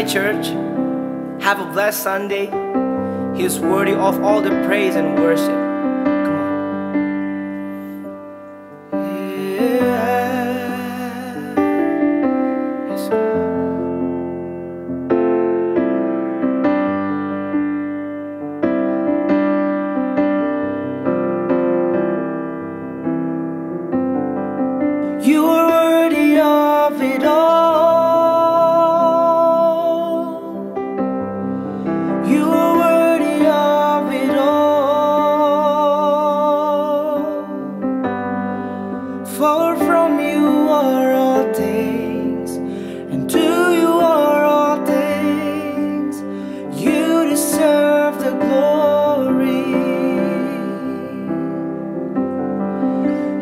night, church. Have a blessed Sunday. He is worthy of all the praise and worship. Come on. Yes, you are worthy of it all. You are worthy of it all. For from you are all things, and to you are all things. You deserve the glory.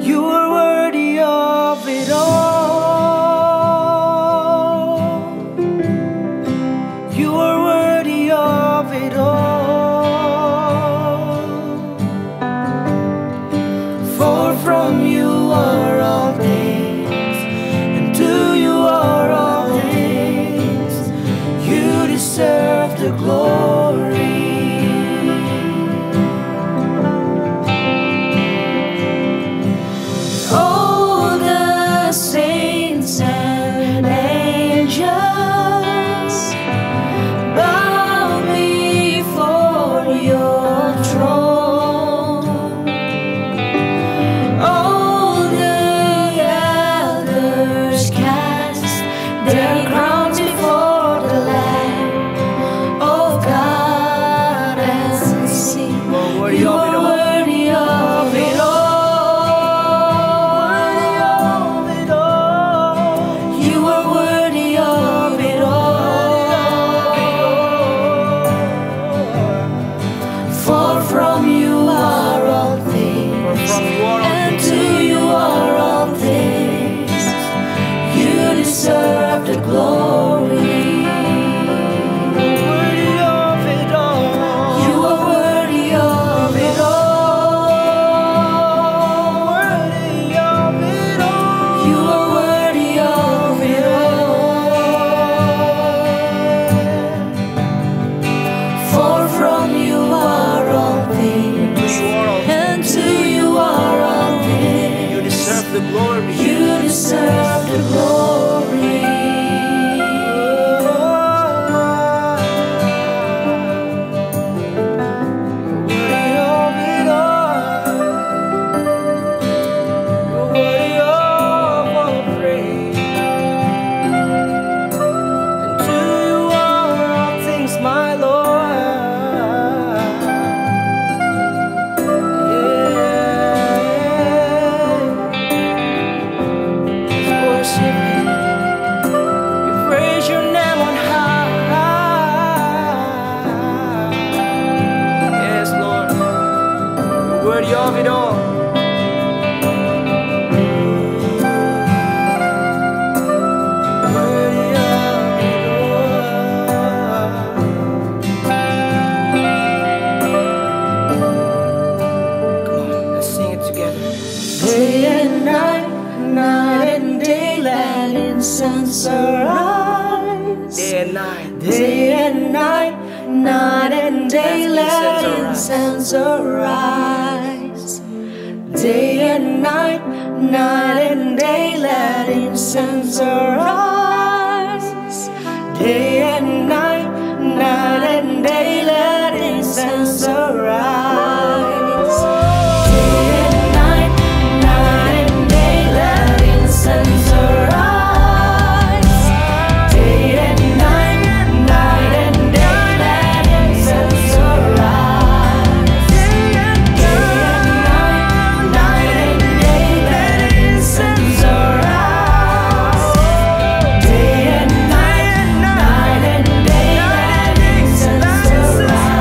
You are worthy of it all. You are worthy of it all. For from you are all things, and to you are all things. You deserve the glory. All the saints and angels bow before your throne. All the elders cast their crowns before the Lamb of God and sing, you are worthy of it all. You are worthy of it all. For from you are all things, and to you are all things. You deserve the glory. Worthy of it all. You are worthy of it all. Worthy of it all. You are worthy of it all. For from you are all things, and to you are all things. You deserve the glory. You deserve the glory. Worthy of it all. You're worthy of all praise. And to you are all things, my Lord. Let's worship Him. We praise your name on high. Yes, Lord. You're worthy of it all. Worthy of it all. Come on, let's sing it together. Day and night, night and day, let incense arise. Day and night, day and night, night and day, let incense arise. Day and night, night and day, let incense arise. Day and night, night and day, let incense arise. Day and night, night and day, let incense arise. Day and night, night and day, let incense arise. Day and night, night and day, let incense arise. Day and night, night and day, let incense arise.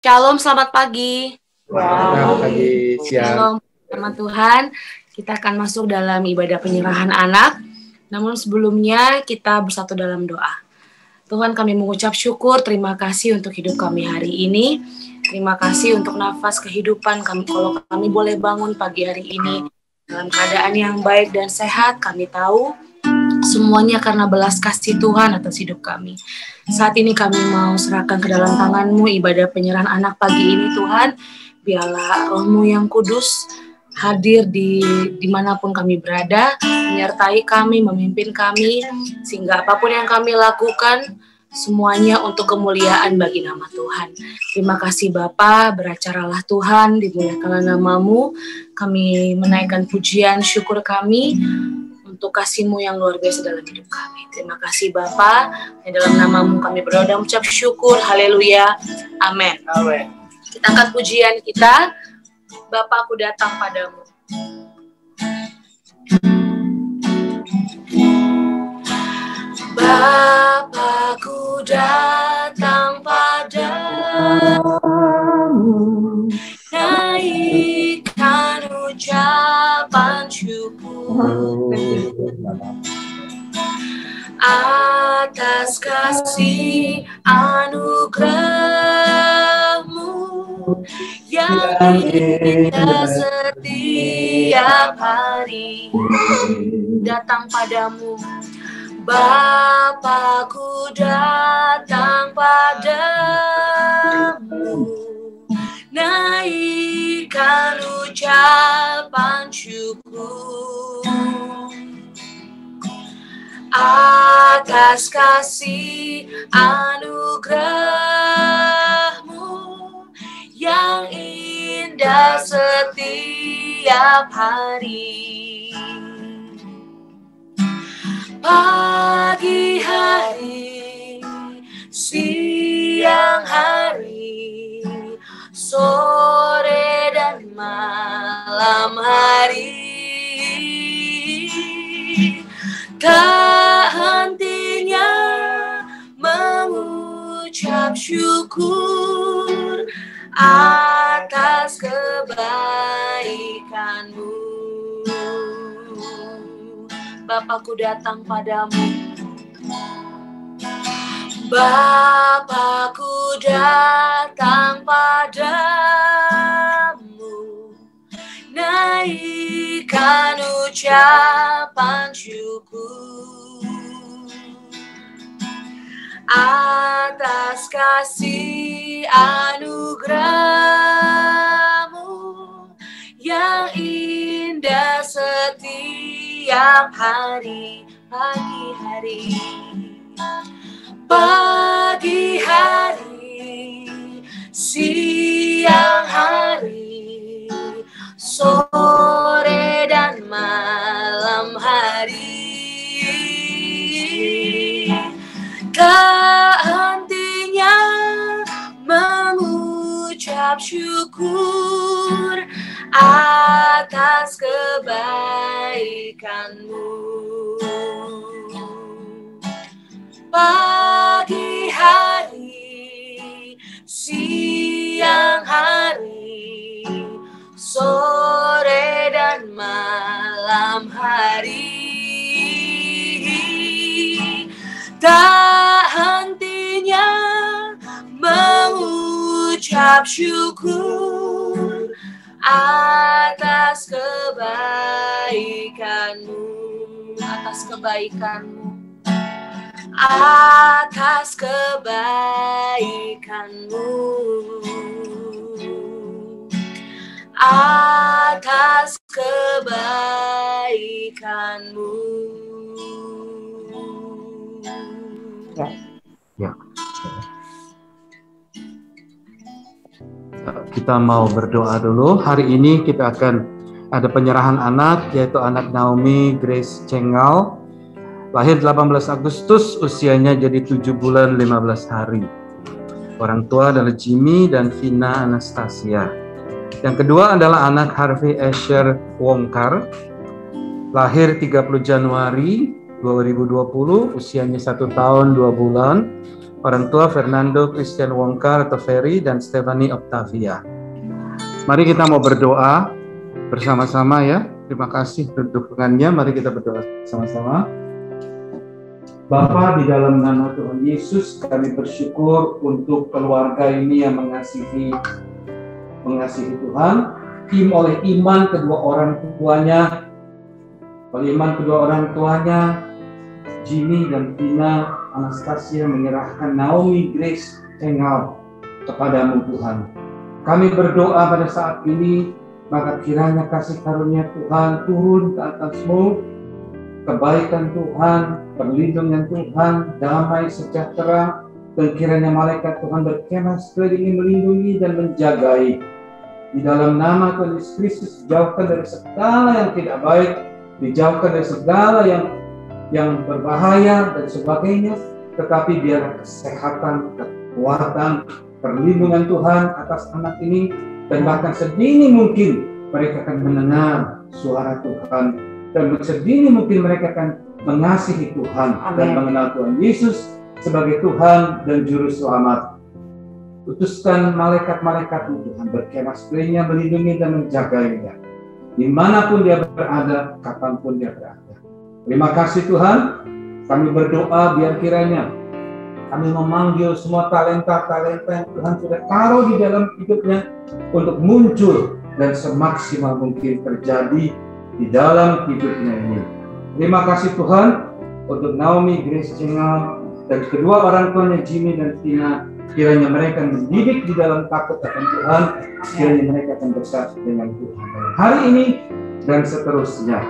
Shalom, selamat pagi. Selamat pagi, siang. Shalom, sama Tuhan. Kita akan masuk dalam ibadah penyerahan anak. Namun sebelumnya kita bersatu dalam doa. Tuhan, kami mengucap syukur, terima kasih untuk hidup kami hari ini. Terima kasih untuk nafas kehidupan kami. Kalau kami boleh bangun pagi hari ini dalam keadaan yang baik dan sehat, kami tahu semuanya karena belas kasih Tuhan atas hidup kami. Saat ini kami mau serahkan ke dalam tangan-Mu ibadah penyerahan anak pagi ini, Tuhan. Biarlah Roh-Mu yang kudus hadir dimanapun kami berada, menyertai kami, memimpin kami, sehingga apapun yang kami lakukan, semuanya untuk kemuliaan bagi nama Tuhan. Terima kasih Bapa, beracaralah Tuhan, dimuliakanlah nama-Mu. Kami menaikkan pujian syukur kami untuk kasih-Mu yang luar biasa dalam hidup kami. Terima kasih Bapa, dalam nama-Mu kami berdoa dan mengucap syukur. Haleluya. Amin. Amin. Kita angkat pujian kita. Bapa, aku datang padamu. Bapa, aku datang padamu, naikkan ucapan syukur atas kasih anugerah-Mu yang indah setiap hari. Datang padamu, Bapa-Ku datang padamu, naikkan ucapan syukur atas kasih anugerah-Mu yang indah setiap hari. Pagi hari, siang hari, sore dan malam hari, tak hentinya mengucap syukur atas kebaikan-Mu. Bapa-Ku datang padamu, Bapa-Ku datang padamu, naikkan ucapan syukur atas kasih anugerah-Mu yang indah setiap hari. Pagi hari, pagi hari, siang hari, sore dan malam hari, tak hentinya mengucap syukur atas kebaikan-Mu. Pagi hari, siang hari, sore dan malam hari, tak hentinya mengucap syukur atas kebaikan-Mu, atas kebaikan-Mu, atas kebaikan-Mu, atas kebaikan-Mu. Ya. Kita mau berdoa dulu. Hari ini kita akan ada penyerahan anak, yaitu anak Naomi Grace Cengal. Lahir 18 Agustus, usianya jadi 7 bulan 15 hari. Orang tua adalah Jimmy dan Vina Anastasia. Yang kedua adalah anak Harvey Asher Wongkar. Lahir 30 Januari 2020, usianya 1 tahun 2 bulan. orang tua Fernando Christian Wongkar atau Ferry dan Stephanie Octavia. Mari kita mau berdoa bersama-sama ya. Terima kasih untuk dukungannya. Mari kita berdoa sama-sama. Bapa, di dalam nama Tuhan Yesus, kami bersyukur untuk keluarga ini yang mengasihi Tuhan, oleh iman kedua orang tuanya, Jimmy dan Tina Anastasia menyerahkan Naomi Grace Cengau kepadamu Tuhan. Kami berdoa pada saat ini, maka kiranya kasih karunia Tuhan turun ke atasmu, kebaikan Tuhan, perlindungan Tuhan, damai sejahtera, dan kiranya malaikat Tuhan berkemah sekeliling melindungi dan menjagai. Di dalam nama Tuhan Yesus Kristus, dijauhkan dari segala yang tidak baik, dijauhkan dari segala yang berbahaya dan sebagainya, tetapi biar kesehatan, kekuatan, perlindungan Tuhan atas anak ini, dan bahkan sedini mungkin mereka akan mendengar suara Tuhan, dan sedini mungkin mereka akan mengasihi Tuhan. Amen. Dan mengenal Tuhan Yesus sebagai Tuhan dan Juru Selamat. Utuskan malaikat-malaikatmu Tuhan berkemah sekelilingnya, melindungi dan menjaganya dimanapun dia berada, kapanpun dia berada. Terima kasih Tuhan. Kami berdoa biar kiranya kami memanggil semua talenta-talenta yang Tuhan sudah taruh di dalam hidupnya untuk muncul dan semaksimal mungkin terjadi di dalam hidupnya ini. Terima kasih Tuhan untuk Naomi Grace Cengau dan kedua orang tuanya Jimmy dan Tina. Kiranya mereka mendidik di dalam takut akan Tuhan. Kiranya mereka akan bersatu dengan Tuhan hari ini dan seterusnya.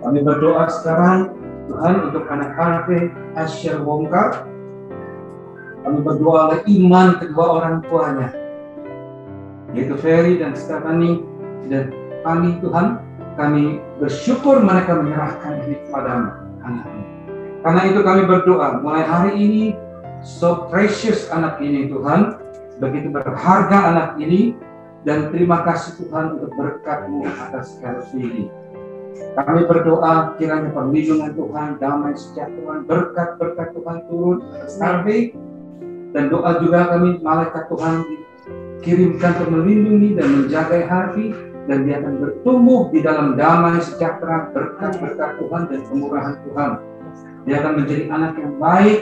Kami berdoa sekarang Tuhan untuk anak Harvey Asher Wongkar. Kami berdoa oleh iman kedua orang tuanya, yaitu Ferry dan Stephanie dan kami Tuhan. Kami bersyukur mereka menyerahkan diri kepadamu anak ini. Karena itu kami berdoa mulai hari ini, so precious anak ini Tuhan, begitu berharga anak ini, dan terima kasih Tuhan untuk berkat-Mu atas Harvey ini. Kami berdoa kiranya perlindungan Tuhan, damai sejahtera, berkat-berkat Tuhan turun atas Harvey, dan doa juga kami malaikat Tuhan dikirimkan untuk melindungi dan menjaga Harvey, dan dia akan bertumbuh di dalam damai sejahtera, berkat-berkat Tuhan dan kemurahan Tuhan. Dia akan menjadi anak yang baik,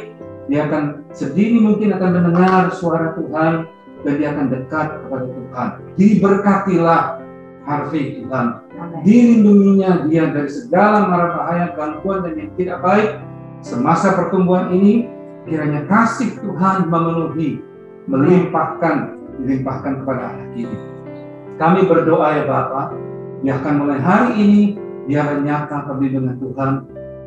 dia akan sedini mungkin akan mendengar suara Tuhan, dan dia akan dekat kepada Tuhan. Diberkatilah Harvey Tuhan, dilindunginya dia dari segala mara bahaya, gangguan dan yang tidak baik semasa pertumbuhan ini. Kiranya kasih Tuhan memenuhi, dilimpahkan kepada anak ini. Kami berdoa ya Bapa, biarkan mulai hari ini dia nyata perlindungan Tuhan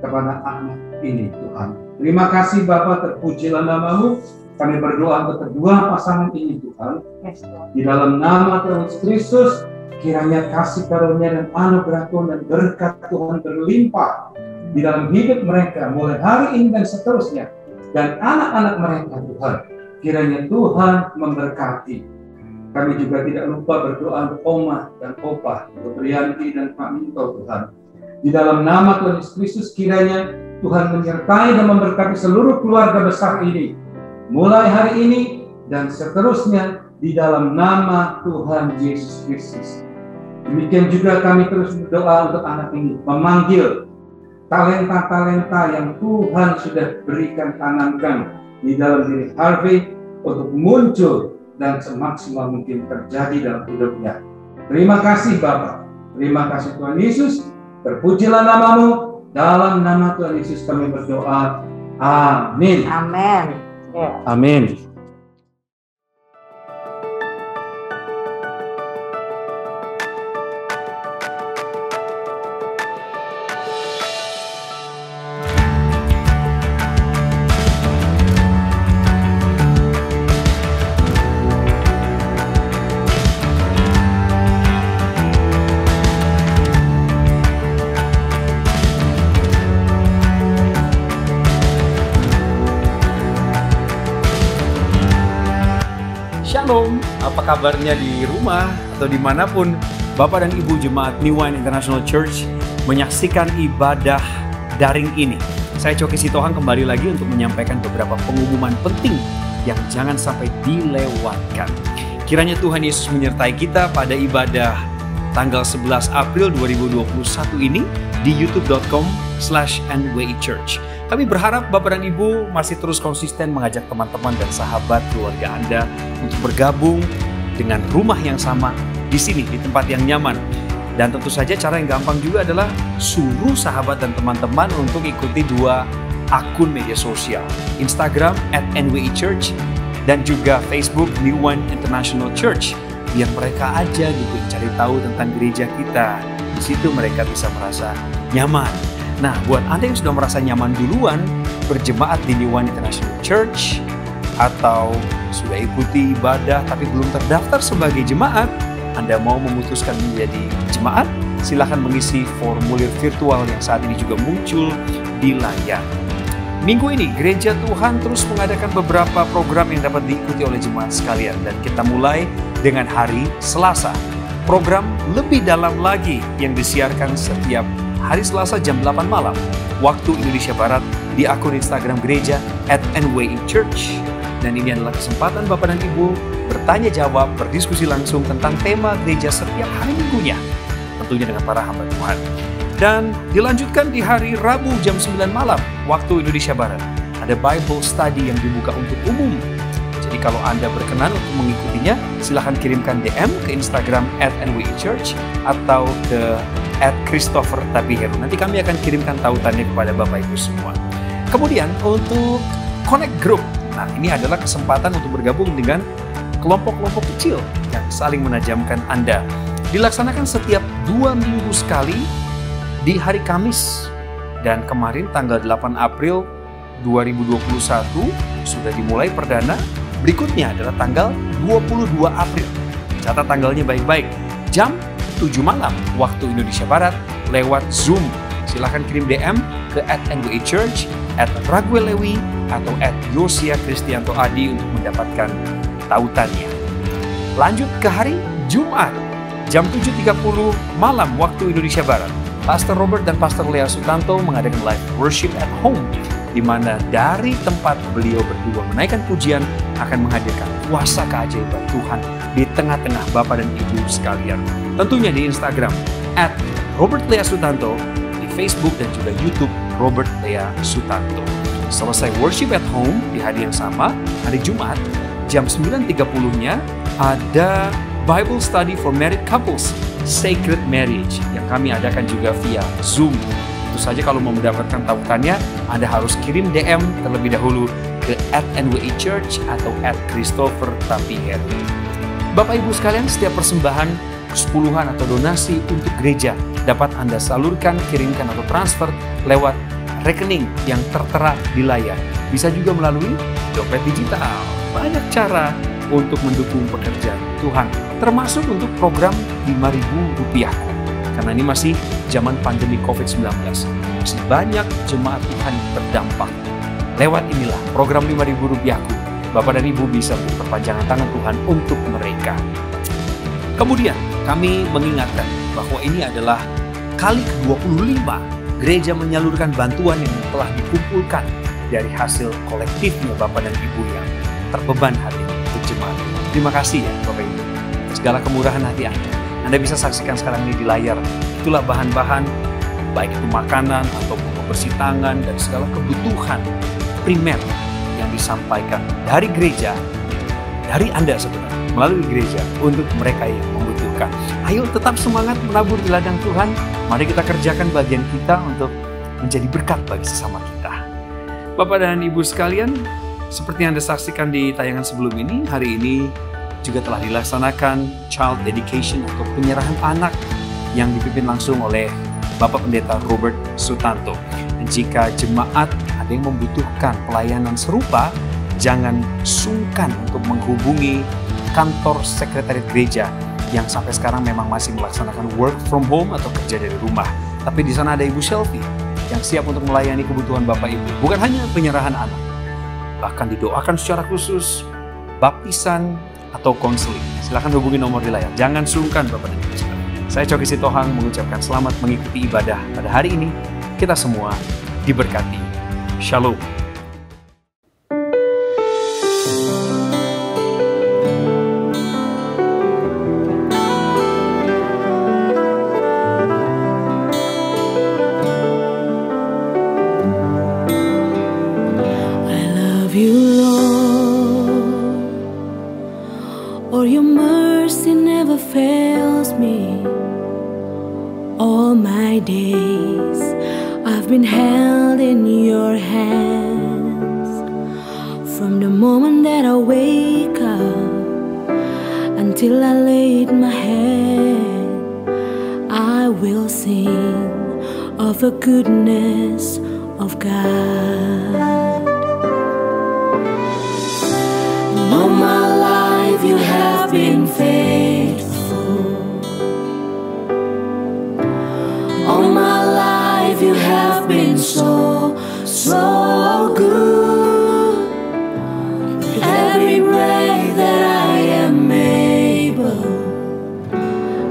kepada anak ini Tuhan. Terima kasih Bapa, terpujilah nama-Mu. Kami berdoa untuk kedua pasangan ini Tuhan. Di dalam nama Tuhan Yesus Kristus, kiranya kasih karunia dan anugerah Tuhan dan berkat Tuhan berlimpah di dalam hidup mereka mulai hari ini dan seterusnya. Dan anak-anak mereka Tuhan, kiranya Tuhan memberkati. Kami juga tidak lupa berdoa untuk Oma dan Opa, untuk Rianti dan Pak Minto Tuhan. Di dalam nama Tuhan Yesus Kristus, kiranya Tuhan menyertai dan memberkati seluruh keluarga besar ini, mulai hari ini dan seterusnya di dalam nama Tuhan Yesus Kristus. Demikian juga kami terus berdoa untuk anak ini, memanggil talenta-talenta yang Tuhan sudah berikan, tanamkan di dalam diri Harvey untuk muncul dan semaksimal mungkin terjadi dalam hidupnya. Terima kasih Bapa, terima kasih Tuhan Yesus, terpujilah nama-Mu. Dalam nama Tuhan Yesus kami berdoa, amin. Amin. Amin. Shalom, apa kabarnya di rumah atau dimanapun Bapak dan Ibu Jemaat New Wine International Church menyaksikan ibadah daring ini. Saya Coki Sitohang kembali lagi untuk menyampaikan beberapa pengumuman penting yang jangan sampai dilewatkan. Kiranya Tuhan Yesus menyertai kita pada ibadah tanggal 11 April 2021 ini di youtube.com/nweichurch. Kami berharap Bapak dan Ibu masih terus konsisten mengajak teman-teman dan sahabat keluarga Anda untuk bergabung dengan rumah yang sama di sini, di tempat yang nyaman. Dan tentu saja cara yang gampang juga adalah suruh sahabat dan teman-teman untuk ikuti 2 akun media sosial. Instagram @nweichurch dan juga Facebook New One International Church. Biar mereka aja gitu cari tahu tentang gereja kita. Di situ mereka bisa merasa nyaman. Nah, buat Anda yang sudah merasa nyaman duluan berjemaat di New One International Church atau sudah ikuti ibadah tapi belum terdaftar sebagai jemaat, Anda mau memutuskan menjadi jemaat, silakan mengisi formulir virtual yang saat ini juga muncul di layar. Minggu ini Gereja Tuhan terus mengadakan beberapa program yang dapat diikuti oleh jemaat sekalian, dan kita mulai dengan hari Selasa. Program lebih dalam lagi yang disiarkan setiap hari Selasa jam 8 malam waktu Indonesia Barat di akun Instagram gereja @nweichurch. Dan ini adalah kesempatan Bapak dan Ibu bertanya jawab, berdiskusi langsung tentang tema gereja setiap hari minggunya, tentunya dengan para hamba Tuhan. Dan dilanjutkan di hari Rabu jam 9 malam waktu Indonesia Barat. Ada Bible Study yang dibuka untuk umum. Jadi kalau Anda berkenan untuk mengikutinya, silahkan kirimkan DM ke Instagram @nweichurch atau ke @christopher_tapiheru. Nanti kami akan kirimkan tautannya kepada Bapak Ibu semua. Kemudian untuk Connect Group. Nah, ini adalah kesempatan untuk bergabung dengan kelompok-kelompok kecil yang saling menajamkan Anda. Dilaksanakan setiap 2 minggu sekali di hari Kamis. Dan kemarin tanggal 8 April 2021 sudah dimulai perdana. Berikutnya adalah tanggal 22 April. Catat tanggalnya baik-baik. Jam 7 malam waktu Indonesia Barat lewat Zoom. Silahkan kirim DM ke @nweichurch, @raguelewi, atau @yosia_kristianto_adi untuk mendapatkan tautannya. Lanjut ke hari Jumat, jam 7.30 malam waktu Indonesia Barat. Pastor Robert dan Pastor Lea Sutanto mengadakan live worship at home, di mana dari tempat beliau berdua menaikkan pujian akan menghadirkan kuasa keajaiban Tuhan di tengah-tengah Bapak dan Ibu sekalian. Tentunya di Instagram @RobertLeaSutanto, di Facebook dan juga YouTube Robert Lea Sutanto. Selesai worship at home di hari yang sama, hari Jumat, jam 9.30-nya ada Bible Study for Married Couples, Sacred Marriage, yang kami adakan juga via Zoom. Tentu saja kalau mau mendapatkan tautannya, Anda harus kirim DM terlebih dahulu ke @nweichurch atau @christopher_tapiheru. Bapak Ibu sekalian, setiap persembahan, kesepuluhan atau donasi untuk gereja dapat Anda salurkan, kirimkan atau transfer lewat rekening yang tertera di layar. Bisa juga melalui dompet digital. Banyak cara untuk mendukung pekerjaan Tuhan, termasuk untuk program Rp5.000. Karena ini masih zaman pandemi COVID-19. Masih banyak jemaat Tuhan terdampak. Lewat inilah program Rp5.000. Bapak dan Ibu bisa beri perpanjangan tangan Tuhan untuk mereka. Kemudian kami mengingatkan bahwa ini adalah kali ke-25 gereja menyalurkan bantuan yang telah dikumpulkan dari hasil kolektifnya Bapak dan Ibu yang terbeban hari ini untuk jemaat. Terima kasih ya Bapak Ibu, segala kemurahan hati Anda. Anda bisa saksikan sekarang ini di layar. Itulah bahan-bahan, baik itu makanan ataupun bersih tangan dan segala kebutuhan primer yang disampaikan dari gereja, dari Anda sebenarnya, melalui gereja untuk mereka yang membutuhkan. Ayo tetap semangat menabur di ladang Tuhan. Mari kita kerjakan bagian kita untuk menjadi berkat bagi sesama kita. Bapak dan Ibu sekalian, seperti yang Anda saksikan di tayangan sebelum ini, hari ini juga telah dilaksanakan Child Dedication atau penyerahan anak yang dipimpin langsung oleh Bapak Pendeta Robert Sutanto. Dan jika jemaat ada yang membutuhkan pelayanan serupa, jangan sungkan untuk menghubungi kantor sekretariat gereja yang sampai sekarang memang masih melaksanakan work from home atau kerja dari rumah. Tapi di sana ada Ibu Shelfie yang siap untuk melayani kebutuhan Bapak Ibu. Bukan hanya penyerahan anak, bahkan didoakan secara khusus, baptisan, atau konseling. Silakan hubungi nomor di layar. Jangan sungkan Bapak dan Ibu sekalian. Saya Coki Sitohang mengucapkan selamat mengikuti ibadah pada hari ini. Kita semua diberkati Shalom. Your mercy never fails me. All my days I've been held in your hands. From the moment that I wake up until I laid my head, I will sing of the goodness of God. All my life you have been faithful. All my life you have been so good. With every breath that I am able,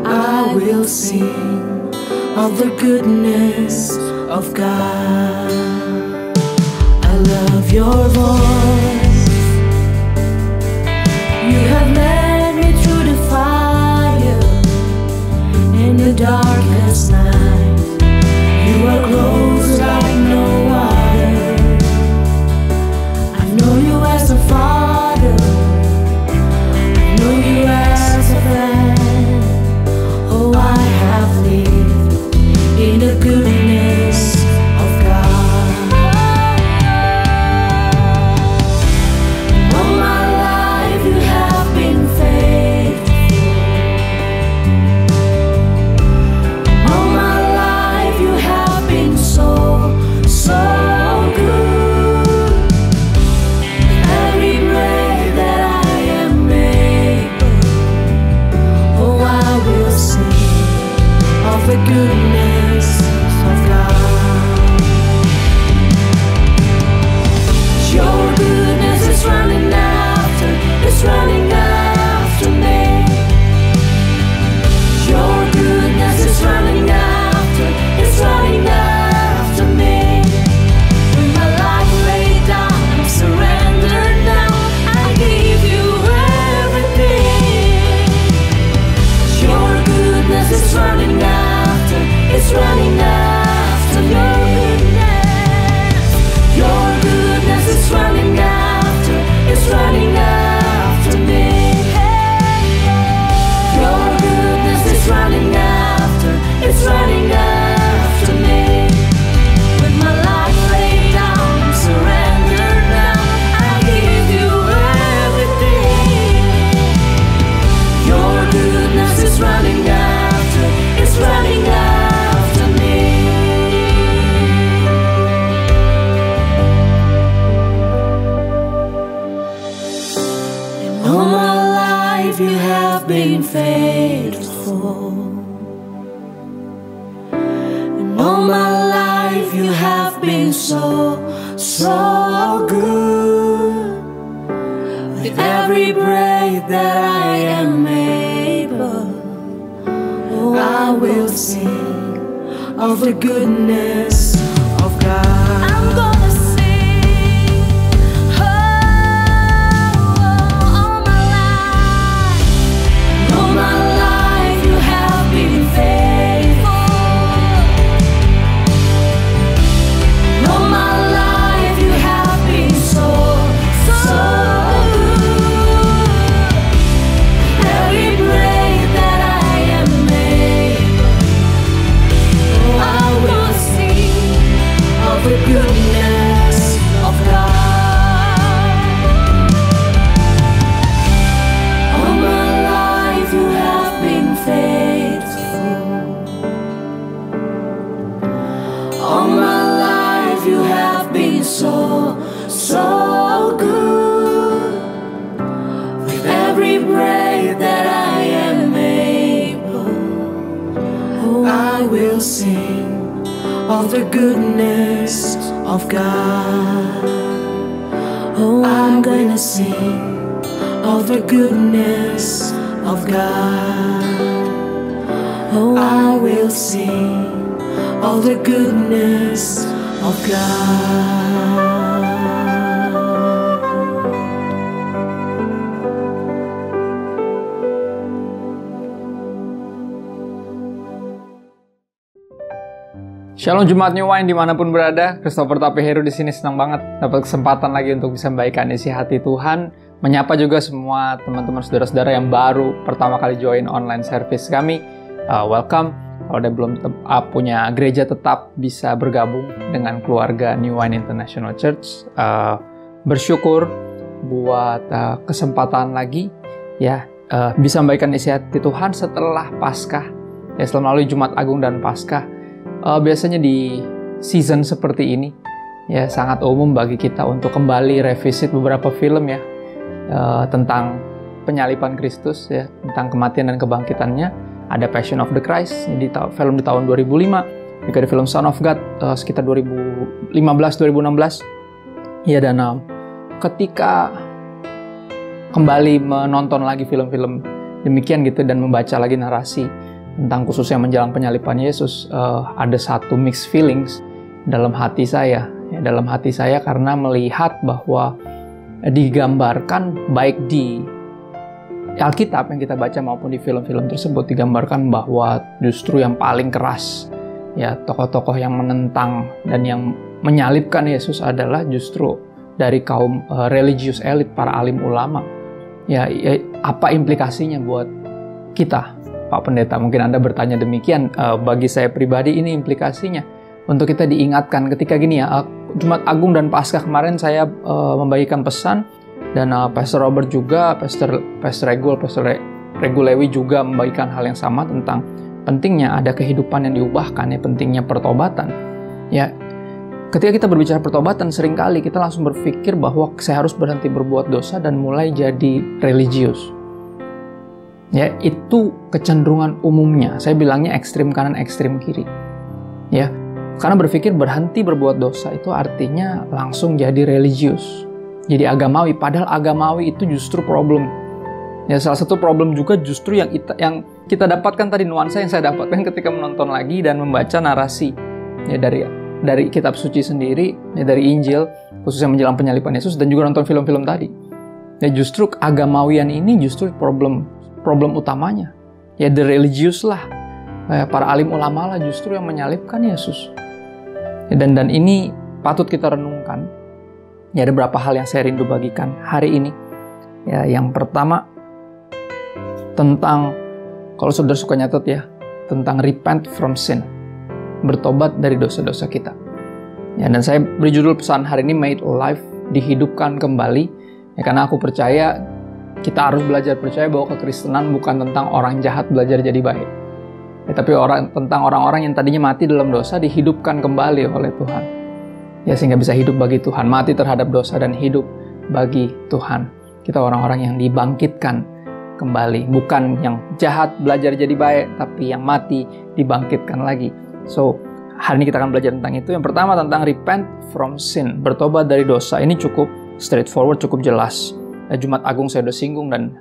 I will sing of the goodness of God. I love your voice. You have led me through the fire in the darkest night. You are close like no other. I know you as a father. I know you as a friend. Oh, I have lived in the goodness of God. All my life you have been faithful. All my life you have been so good. Every breath that I am able, oh, I will sing of the goodness of God. Your goodness is running after, it's running after me. Your goodness is running after, it's running after me. With my life laid down, I'm surrendered now. I give you everything. Your goodness is running after, it's running after me. Your goodness is running after, it's running after me. Your goodness is running after, it's running after me. With my life laid down, I'm surrendered now. I give you everything. Your goodness is running after, it's running after me. And all my life you have been faithful. And all my life you have been so good. With every breath that I am able, oh, I will sing of the goodness of God. I'm gonna sing, all my life. All my life you have been faithful. All my life you have been so good. Every breath that I am able, oh, I will sing of the goodness of God. All my life you have been faithful. All my life you have been so good. With every breath that I am able, oh, I will sing of the goodness of God. Oh, I'm gonna sing of the goodness of God. Oh, I will sing of the goodness of God. Shalom Jemaat New Wine dimanapun berada, Christopher Tapeheru di sini senang banget dapat kesempatan lagi untuk bisa membagikan isi hati Tuhan, menyapa juga semua teman-teman saudara-saudara yang baru pertama kali join online service kami. Welcome. Kalau udah belum punya gereja tetap bisa bergabung dengan keluarga New Wine International Church. Bersyukur buat kesempatan lagi ya bisa membagikan isi hati Tuhan setelah Paskah. Ya, setelah melalui Jumat Agung dan Paskah. Biasanya di season seperti ini ya sangat umum bagi kita untuk kembali revisit beberapa film ya tentang penyaliban Kristus ya, tentang kematian dan kebangkitannya. Ada Passion of the Christ di film di tahun 2005, juga ada film Son of God sekitar 2015-2016 ya. Dan ketika kembali menonton lagi film-film demikian gitu dan membaca lagi narasi tentang khususnya menjelang penyaliban Yesus, ada satu mixed feelings dalam hati saya. Ya, dalam hati saya karena melihat bahwa digambarkan baik di Alkitab yang kita baca maupun di film-film tersebut digambarkan bahwa justru yang paling keras ya tokoh-tokoh yang menentang dan yang menyalibkan Yesus adalah justru dari kaum religious elite, para alim ulama. Ya, apa implikasinya buat kita? Pak Pendeta, mungkin Anda bertanya demikian. Bagi saya pribadi ini implikasinya untuk kita diingatkan ketika gini ya, Jumat Agung dan Paskah kemarin saya membagikan pesan dan Pastor Robert juga, Pastor Regu Lewi juga membagikan hal yang sama tentang pentingnya ada kehidupan yang diubahkan ya, pentingnya pertobatan. Ya, ketika kita berbicara pertobatan seringkali kita langsung berpikir bahwa saya harus berhenti berbuat dosa dan mulai jadi religius. Ya, itu kecenderungan umumnya. Saya bilangnya ekstrim kanan, ekstrim kiri. Ya, karena berpikir berhenti berbuat dosa itu artinya langsung jadi religius, jadi agamawi. Padahal agamawi itu justru problem. Ya, salah satu problem juga justru yang kita dapatkan tadi, nuansa yang saya dapatkan ketika menonton lagi dan membaca narasi ya dari kitab suci sendiri, ya dari Injil, khususnya menjelang penyaliban Yesus, dan juga nonton film-film tadi. Ya, justru agamawian ini justru problem utamanya. Ya, the religious lah, para alim ulama lah justru yang menyalibkan Yesus. Ya, dan ini patut kita renungkan. Ya, ada beberapa hal yang saya rindu bagikan hari ini. Ya, yang pertama tentang, kalau saudara suka nyatet ya, tentang repent from sin, bertobat dari dosa-dosa kita. Ya, dan saya beri judul pesan hari ini Made Alive, dihidupkan kembali. Ya, karena aku percaya kita harus belajar percaya bahwa kekristenan bukan tentang orang jahat belajar jadi baik. Ya, tapi tentang orang-orang yang tadinya mati dalam dosa dihidupkan kembali oleh Tuhan. Ya, sehingga bisa hidup bagi Tuhan, mati terhadap dosa dan hidup bagi Tuhan. Kita orang-orang yang dibangkitkan kembali, bukan yang jahat belajar jadi baik, tapi yang mati dibangkitkan lagi. So, hari ini kita akan belajar tentang itu. Yang pertama tentang repent from sin, bertobat dari dosa. Ini cukup straightforward, cukup jelas. Jumat Agung saya udah singgung dan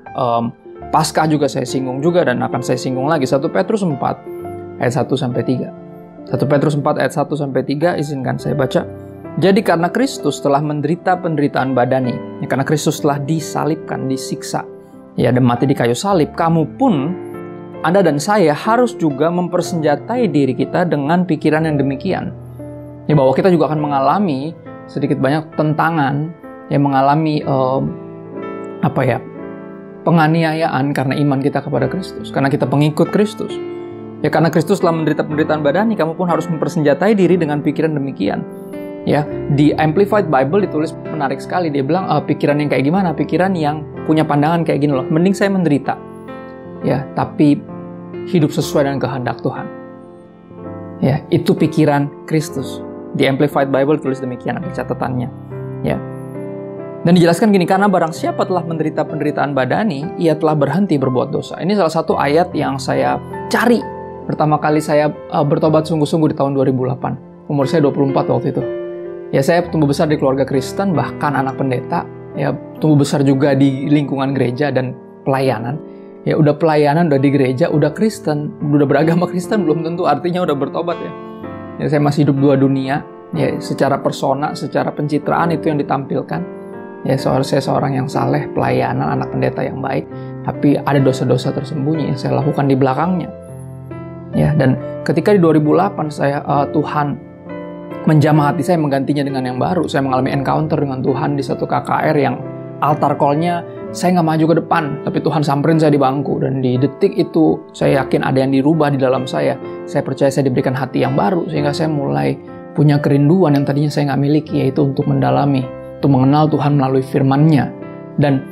Paskah juga saya singgung juga dan akan saya singgung lagi. 1 Petrus 4 ayat 1-3. 1 Petrus 4 ayat 1-3 izinkan saya baca. Jadi karena Kristus telah menderita penderitaan badani, ya, karena Kristus telah disalibkan, disiksa, ya, dan mati di kayu salib, kamu pun, Anda dan saya harus juga mempersenjatai diri kita dengan pikiran yang demikian. Ya, bahwa kita juga akan mengalami sedikit banyak tentangan, ya, mengalami penganiayaan karena iman kita kepada Kristus, karena kita pengikut Kristus. Ya, karena Kristus telah menderita penderitaan badani, kamu pun harus mempersenjatai diri dengan pikiran demikian. Ya, di Amplified Bible ditulis menarik sekali. Dia bilang pikiran yang kayak gimana? Pikiran yang punya pandangan kayak gini loh. Mending saya menderita, ya, tapi hidup sesuai dengan kehendak Tuhan. Ya, itu pikiran Kristus. Di Amplified Bible tulis demikian, ada catatannya. Ya. Dan dijelaskan gini, karena barang siapa telah menderita penderitaan badani, ia telah berhenti berbuat dosa. Ini salah satu ayat yang saya cari. Pertama kali saya bertobat sungguh-sungguh di tahun 2008. Umur saya 24 waktu itu. Ya, saya tumbuh besar di keluarga Kristen, bahkan anak pendeta. Ya, tumbuh besar juga di lingkungan gereja dan pelayanan. Ya, udah pelayanan, udah di gereja, udah Kristen, udah beragama Kristen, belum tentu artinya udah bertobat ya. Ya, saya masih hidup dua dunia. Ya, secara persona, secara pencitraan itu yang ditampilkan. Ya, saya seorang yang saleh, pelayanan, anak pendeta yang baik, tapi ada dosa-dosa tersembunyi yang saya lakukan di belakangnya. Ya, dan ketika di 2008 Tuhan menjamah hati saya, menggantinya dengan yang baru. Saya mengalami encounter dengan Tuhan di satu KKR yang altar call-nya saya nggak maju ke depan, tapi Tuhan samperin saya di bangku, dan di detik itu saya yakin ada yang dirubah di dalam saya. Saya percaya saya diberikan hati yang baru, sehingga saya mulai punya kerinduan yang tadinya saya nggak miliki, yaitu untuk mendalami, untuk mengenal Tuhan melalui firman-Nya. Dan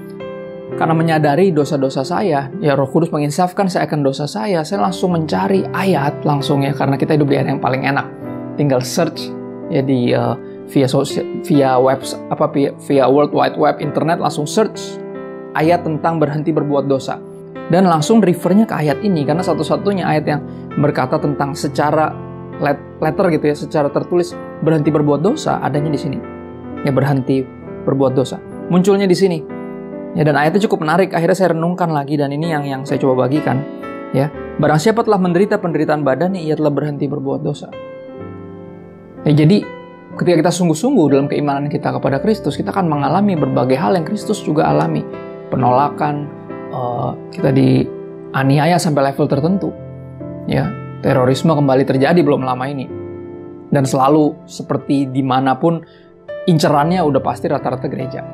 karena menyadari dosa-dosa saya, ya Roh Kudus menginsafkan saya akan dosa saya langsung mencari ayat langsung, ya, karena kita hidup di era yang paling enak. Tinggal search ya di via World Wide Web, internet, langsung search ayat tentang berhenti berbuat dosa. Dan langsung refernya ke ayat ini, karena satu-satunya ayat yang berkata tentang secara letter gitu ya, secara tertulis berhenti berbuat dosa adanya di sini. Ya, berhenti berbuat dosa. Munculnya di sini. Ya, dan ayatnya cukup menarik. Akhirnya saya renungkan lagi, dan ini yang saya coba bagikan. Ya, barang siapa telah menderita penderitaan badani, ia telah berhenti berbuat dosa. Ya, jadi ketika kita sungguh-sungguh dalam keimanan kita kepada Kristus, kita akan mengalami berbagai hal yang Kristus juga alami. Penolakan, kita dianiaya sampai level tertentu. Ya, terorisme kembali terjadi belum lama ini. Dan selalu seperti dimanapun, incerannya udah pasti rata-rata gereja.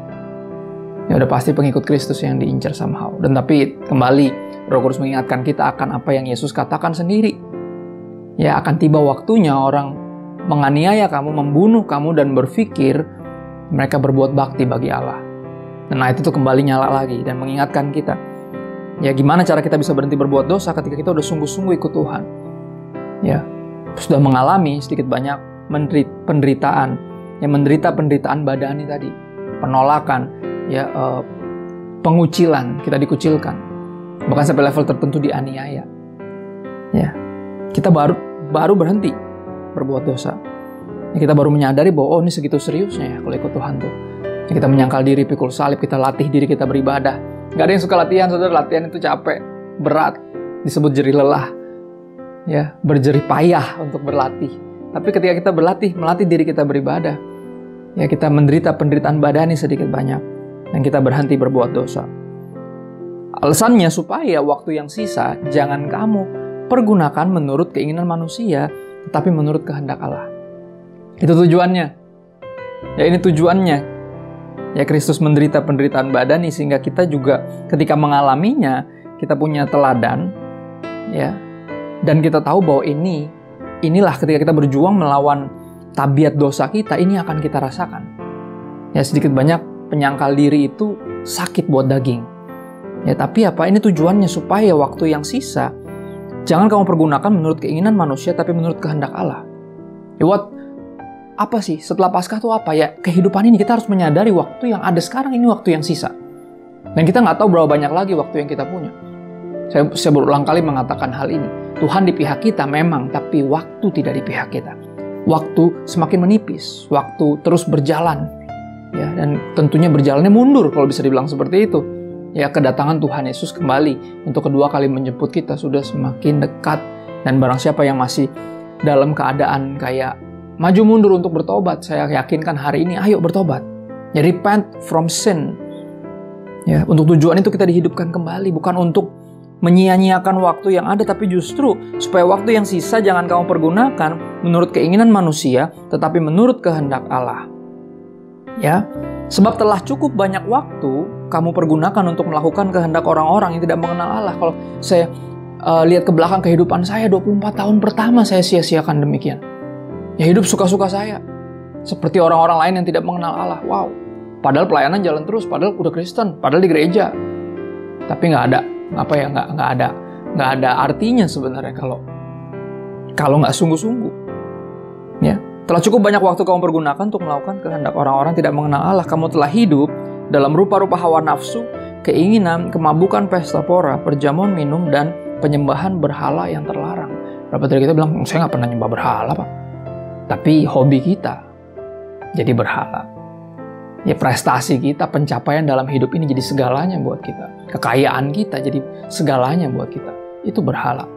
Ya, udah pasti pengikut Kristus yang diincar somehow. Dan tapi kembali, Roh Kudus mengingatkan kita akan apa yang Yesus katakan sendiri. Ya, akan tiba waktunya orang menganiaya kamu, membunuh kamu, dan berpikir mereka berbuat bakti bagi Allah. Dan ayat itu kembali nyala lagi dan mengingatkan kita. Ya, gimana cara kita bisa berhenti berbuat dosa ketika kita udah sungguh-sungguh ikut Tuhan. Ya, sudah mengalami sedikit banyak penderitaan, yang menderita penderitaan badani tadi, penolakan, ya, pengucilan, kita dikucilkan, bahkan sampai level tertentu dianiaya. Ya, kita baru berhenti berbuat dosa. Ya, kita baru menyadari bahwa ini segitu seriusnya ya kalau ikut Tuhan tuh. Ya, kita menyangkal diri, pikul salib, kita latih diri kita beribadah. Gak ada yang suka latihan, saudara. Latihan itu capek, berat, disebut jerih lelah. Ya, berjerih payah untuk berlatih. Tapi ketika kita melatih diri kita beribadah, ya, kita menderita penderitaan badani sedikit banyak, dan kita berhenti berbuat dosa. Alasannya supaya waktu yang sisa jangan kamu pergunakan menurut keinginan manusia, tetapi menurut kehendak Allah. Itu tujuannya. Ya, ini tujuannya. Ya, Kristus menderita penderitaan badani sehingga kita juga ketika mengalaminya, kita punya teladan, ya. Dan kita tahu bahwa inilah ketika kita berjuang melawan tabiat dosa kita, ini akan kita rasakan. Ya, sedikit banyak penyangkal diri itu sakit buat daging. Ya, tapi apa? Ini tujuannya supaya waktu yang sisa jangan kamu pergunakan menurut keinginan manusia, tapi menurut kehendak Allah. Ya, apa sih setelah Paskah itu apa? Ya, kehidupan ini kita harus menyadari waktu yang ada sekarang ini waktu yang sisa. Dan kita nggak tahu berapa banyak lagi waktu yang kita punya. Saya berulang kali mengatakan hal ini. Tuhan di pihak kita memang, tapi waktu tidak di pihak kita. Waktu semakin menipis, waktu terus berjalan. Ya, dan tentunya berjalannya mundur kalau bisa dibilang seperti itu. Ya, kedatangan Tuhan Yesus kembali untuk kedua kali menjemput kita sudah semakin dekat. Dan barang siapa yang masih dalam keadaan kayak maju mundur untuk bertobat, saya yakinkan hari ini ayo bertobat. Ya, repent from sin. Ya, untuk tujuan itu kita dihidupkan kembali, bukan untuk menyia-nyiakan waktu yang ada, tapi justru supaya waktu yang sisa jangan kamu pergunakan menurut keinginan manusia, tetapi menurut kehendak Allah. Ya, sebab telah cukup banyak waktu kamu pergunakan untuk melakukan kehendak orang-orang yang tidak mengenal Allah. Kalau saya lihat ke belakang kehidupan saya, 24 tahun pertama saya sia-siakan demikian. Ya, hidup suka-suka saya. Seperti orang-orang lain yang tidak mengenal Allah. Wow, padahal pelayanan jalan terus, padahal udah Kristen, padahal di gereja. Tapi nggak ada artinya sebenarnya kalau nggak sungguh-sungguh. Ya, telah cukup banyak waktu kamu pergunakan untuk melakukan kehendak orang-orang tidak mengenal Allah. Kamu telah hidup dalam rupa-rupa hawa nafsu, keinginan, kemabukan, pesta pora, perjamuan minum, dan penyembahan berhala yang terlarang. Berapa dari kita bilang, saya nggak pernah nyembah berhala, Pak. Tapi hobi kita jadi berhala. Ya, prestasi kita, pencapaian dalam hidup ini jadi segalanya buat kita. Kekayaan kita jadi segalanya buat kita. Itu berhala.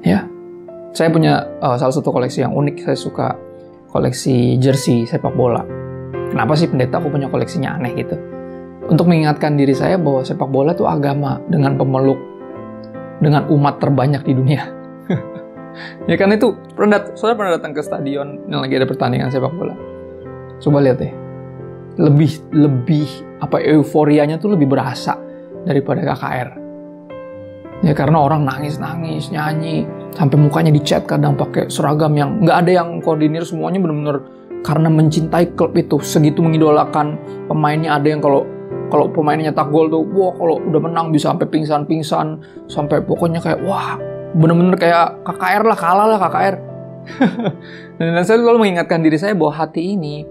Ya, saya punya salah satu koleksi yang unik. Saya suka koleksi jersey sepak bola. Kenapa sih pendeta aku punya koleksinya aneh gitu? Untuk mengingatkan diri saya bahwa sepak bola itu agama dengan pemeluk, dengan umat terbanyak di dunia. Ya kan itu, saudara pernah datang ke stadion yang lagi ada pertandingan sepak bola. Coba lihat deh. Lebih euforianya tuh lebih berasa daripada KKR. Ya karena orang nangis, nyanyi, sampai mukanya dicat kadang pakai seragam yang nggak ada yang koordinir, semuanya benar-benar karena mencintai klub itu, segitu mengidolakan pemainnya. Ada yang kalau pemainnya nyetak gol tuh, wah kalau udah menang bisa sampai pingsan, sampai pokoknya kayak wah benar-benar kayak KKR lah, kalah lah KKR. Dan saya selalu mengingatkan diri saya bahwa hati ini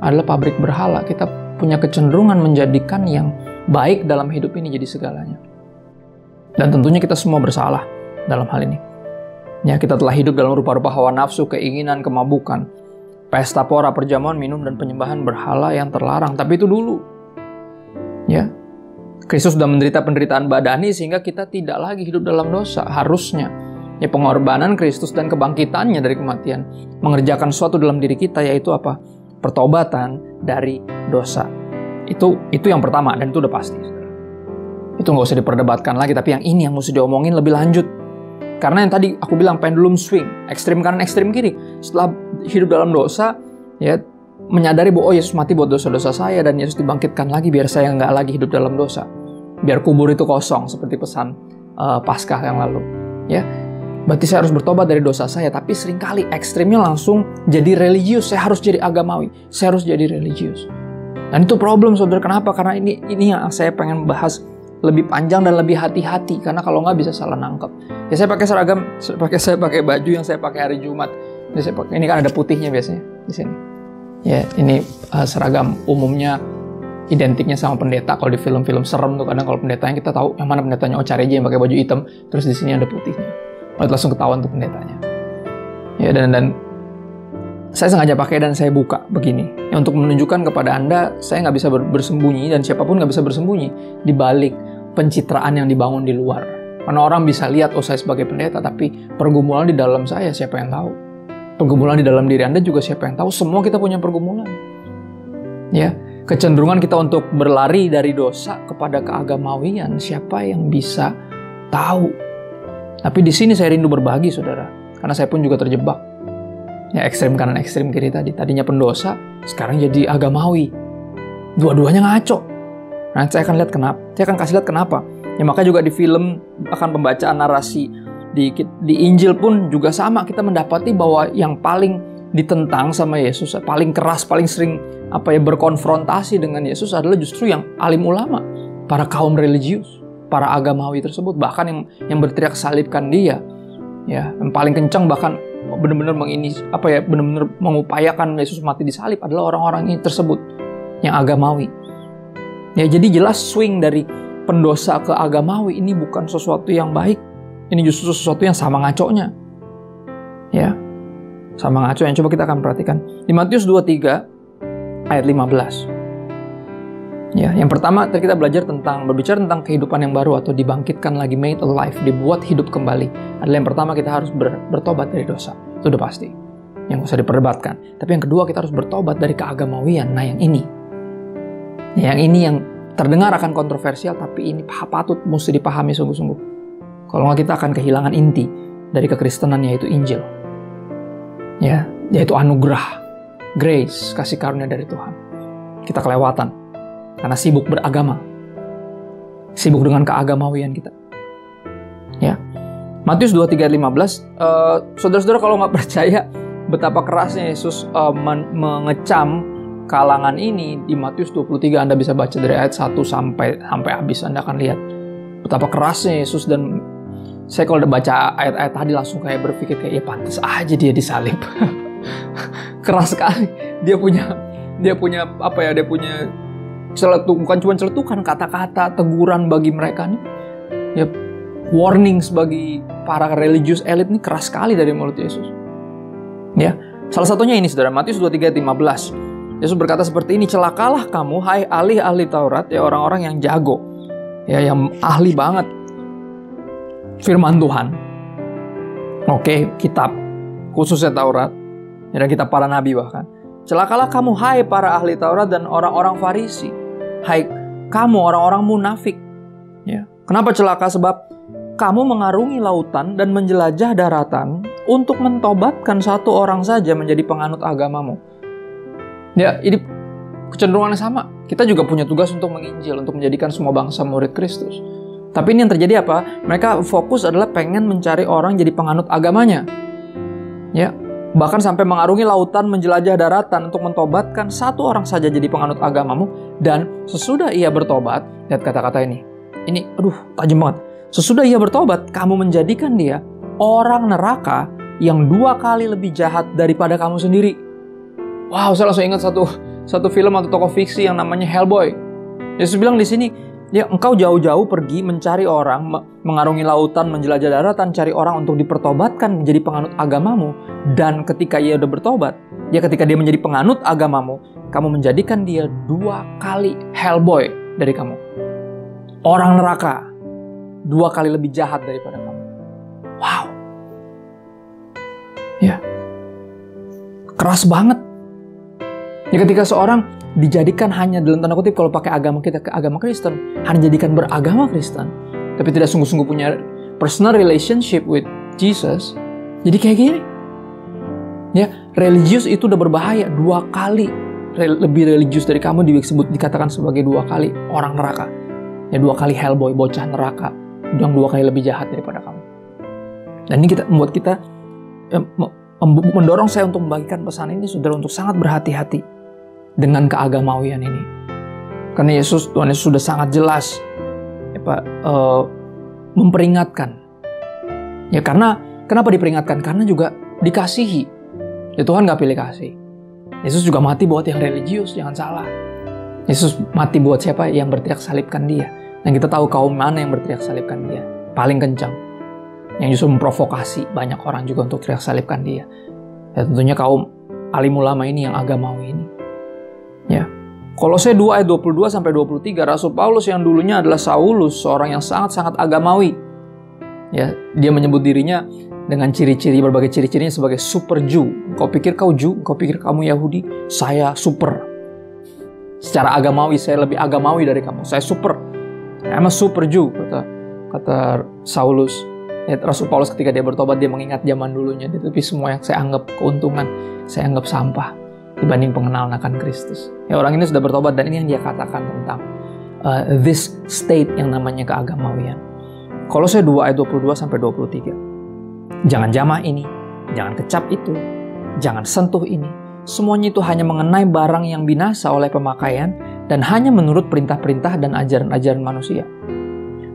adalah pabrik berhala. Kita punya kecenderungan menjadikan yang baik dalam hidup ini jadi segalanya. Dan tentunya kita semua bersalah dalam hal ini. Ya, kita telah hidup dalam rupa-rupa hawa nafsu, keinginan, kemabukan, pesta pora, perjamuan, minum, dan penyembahan berhala yang terlarang. Tapi itu dulu. Ya, Kristus sudah menderita penderitaan badani sehingga kita tidak lagi hidup dalam dosa. Harusnya. Ya, pengorbanan Kristus dan kebangkitannya dari kematian mengerjakan sesuatu dalam diri kita, yaitu apa? Pertobatan dari dosa. Itu yang pertama, dan itu udah pasti. Itu nggak usah diperdebatkan lagi, tapi yang ini yang mesti diomongin lebih lanjut. Karena yang tadi aku bilang pendulum swing, ekstrim kanan, ekstrim kiri. Setelah hidup dalam dosa, ya menyadari bahwa Yesus mati buat dosa-dosa saya dan Yesus dibangkitkan lagi biar saya nggak lagi hidup dalam dosa. Biar kubur itu kosong seperti pesan Paskah yang lalu. Ya, berarti saya harus bertobat dari dosa saya, tapi seringkali ekstrimnya langsung jadi religius. Saya harus jadi agamawi, saya harus jadi religius. Dan itu problem, saudara. Kenapa? Karena ini yang saya pengen bahas lebih panjang dan lebih hati-hati, karena kalau nggak bisa salah nangkep. Ya saya pakai seragam, saya pakai baju yang saya pakai hari Jumat. Ini kan ada putihnya biasanya di sini. Ya ini seragam umumnya identiknya sama pendeta. Kalau di film-film serem tuh kadang kalau pendetanya kita tahu yang mana pendetanya. Oh cari aja yang pakai baju hitam, terus di sini ada putihnya. Langsung ketahuan tuh pendetanya. Ya dan saya sengaja pakai dan saya buka begini ya, untuk menunjukkan kepada Anda saya nggak bisa bersembunyi dan siapapun nggak bisa bersembunyi di balik pencitraan yang dibangun di luar. Karena orang bisa lihat, oh saya sebagai pendeta, tapi pergumulan di dalam saya siapa yang tahu? Pergumulan di dalam diri Anda juga siapa yang tahu? Semua kita punya pergumulan. Ya, kecenderungan kita untuk berlari dari dosa kepada keagamawian, siapa yang bisa tahu? Tapi di sini saya rindu berbagi, saudara, karena saya pun juga terjebak. Ya ekstrem kanan, ekstrem kiri tadi. Tadinya pendosa, sekarang jadi agamawi. Dua-duanya ngaco. Nah, saya akan lihat kenapa. Saya akan kasih lihat kenapa. Ya maka juga di film, bahkan pembacaan narasi di Injil pun juga sama. Kita mendapati bahwa yang paling ditentang sama Yesus, paling keras, paling sering berkonfrontasi dengan Yesus adalah justru yang alim ulama, para kaum religius, para agamawi tersebut. Bahkan yang berteriak salibkan dia. Ya, yang paling kencang bahkan benar-benar benar-benar mengupayakan Yesus mati disalib adalah orang-orang ini tersebut yang agamawi. Ya, jadi jelas swing dari pendosa ke agamawi ini bukan sesuatu yang baik. Ini justru sesuatu yang sama ngaconya. Ya. Sama ngaconya. Coba kita akan perhatikan di Matius 23 ayat 15. Ya, yang pertama tadi kita berbicara tentang kehidupan yang baru atau dibangkitkan lagi, made alive, dibuat hidup kembali. Adalah yang pertama kita harus bertobat dari dosa. Itu udah pasti. Yang nggak usah diperdebatkan. Tapi yang kedua kita harus bertobat dari keagamawian. Nah, yang ini yang terdengar akan kontroversial, tapi ini patut mesti dipahami sungguh-sungguh. Kalau nggak kita akan kehilangan inti dari kekristenan, yaitu Injil. Ya, yaitu anugerah, grace, kasih karunia dari Tuhan. Kita kelewatan. Karena sibuk beragama. Sibuk dengan keagamawian kita. Ya. Matius 23:15, saudara-saudara kalau nggak percaya betapa kerasnya Yesus mengecam kalangan ini di Matius 23, Anda bisa baca dari ayat 1 sampai habis, Anda akan lihat betapa kerasnya Yesus. Dan saya kalau udah baca ayat-ayat tadi langsung kayak berpikir kayak ya pantas aja dia disalib. Keras sekali. Dia punya bukan cuma celetukan, kata-kata teguran bagi mereka nih. Ya, warnings bagi para religious elite ini keras sekali dari mulut Yesus. Ya, salah satunya ini saudara, Matius 23:15. Yesus berkata seperti ini, celakalah kamu hai ahli-ahli Taurat, ya orang-orang yang jago. Ya, yang ahli banget firman Tuhan. Oke, kitab khususnya Taurat. Dan kitab para nabi bahkan. Celakalah kamu, hai para ahli Taurat dan orang-orang Farisi. Hai kamu orang-orang munafik. Ya. Kenapa celaka? Sebab kamu mengarungi lautan dan menjelajah daratan untuk mentobatkan satu orang saja menjadi penganut agamamu. Ya, ini kecenderungannya sama. Kita juga punya tugas untuk menginjil, untuk menjadikan semua bangsa murid Kristus. Tapi ini yang terjadi apa? Mereka fokus adalah pengen mencari orang jadi penganut agamanya. Ya, bahkan sampai mengarungi lautan, menjelajah daratan untuk mentobatkan satu orang saja jadi penganut agamamu. Dan sesudah ia bertobat, lihat kata-kata ini. Ini, tajam banget. Sesudah ia bertobat, kamu menjadikan dia orang neraka yang 2 kali lebih jahat daripada kamu sendiri. Wow, saya langsung ingat satu film atau tokoh fiksi yang namanya Hellboy. Yesus bilang di sini, ya, engkau jauh-jauh pergi mencari orang, mengarungi lautan, menjelajah daratan, cari orang untuk dipertobatkan menjadi penganut agamamu. Dan ketika ia udah bertobat, ya ketika dia menjadi penganut agamamu, kamu menjadikan dia 2 kali Hellboy dari kamu. Orang neraka, 2 kali lebih jahat daripada kamu. Wow. Ya. Keras banget. Ya ketika seorang dijadikan hanya dalam tanda kutip kalau pakai agama kita ke agama Kristen, hanya dijadikan beragama Kristen, tapi tidak sungguh-sungguh punya personal relationship with Jesus, jadi kayak gini. Ya, religius itu udah berbahaya. 2 kali lebih religius dari kamu dikatakan sebagai 2 kali orang neraka. Ya, 2 kali Hellboy, bocah neraka, yang 2 kali lebih jahat daripada kamu. Dan ini membuat kita mendorong saya untuk membagikan pesan ini, saudara, untuk sangat berhati-hati dengan keagamawian ini. Karena Tuhan Yesus sudah sangat jelas memperingatkan. Ya, karena kenapa diperingatkan? Karena juga dikasihi. Ya, Tuhan gak pilih kasih. Yesus juga mati buat yang religius, jangan salah. Yesus mati buat siapa? Yang berteriak salibkan dia. Dan kita tahu kaum mana yang berteriak salibkan dia paling kencang, yang justru memprovokasi banyak orang juga untuk teriak salibkan dia. Ya, tentunya kaum alim ulama ini, yang agamawi ini. Ya. Kolose 2 ayat 22 sampai 23, Rasul Paulus yang dulunya adalah Saulus, seorang yang sangat-sangat agamawi. Ya, dia menyebut dirinya dengan ciri-ciri, berbagai ciri-cirinya sebagai super Jew. Kau pikir kau Jew? Kau pikir kamu Yahudi? Saya super. Secara agamawi saya lebih agamawi dari kamu. Saya super. I'm a super Jew, kata Saulus. Ya, Rasul Paulus ketika dia bertobat, dia mengingat zaman dulunya. Tapi semua yang saya anggap keuntungan, saya anggap sampah dibanding pengenalan akan Kristus. Ya, orang ini sudah bertobat, dan ini yang dia katakan tentang this state yang namanya keagamawian. Kolose 2 ayat 22 sampai 23. Jangan jamah ini, jangan kecap itu, jangan sentuh ini. Semuanya itu hanya mengenai barang yang binasa oleh pemakaian dan hanya menurut perintah-perintah dan ajaran-ajaran manusia.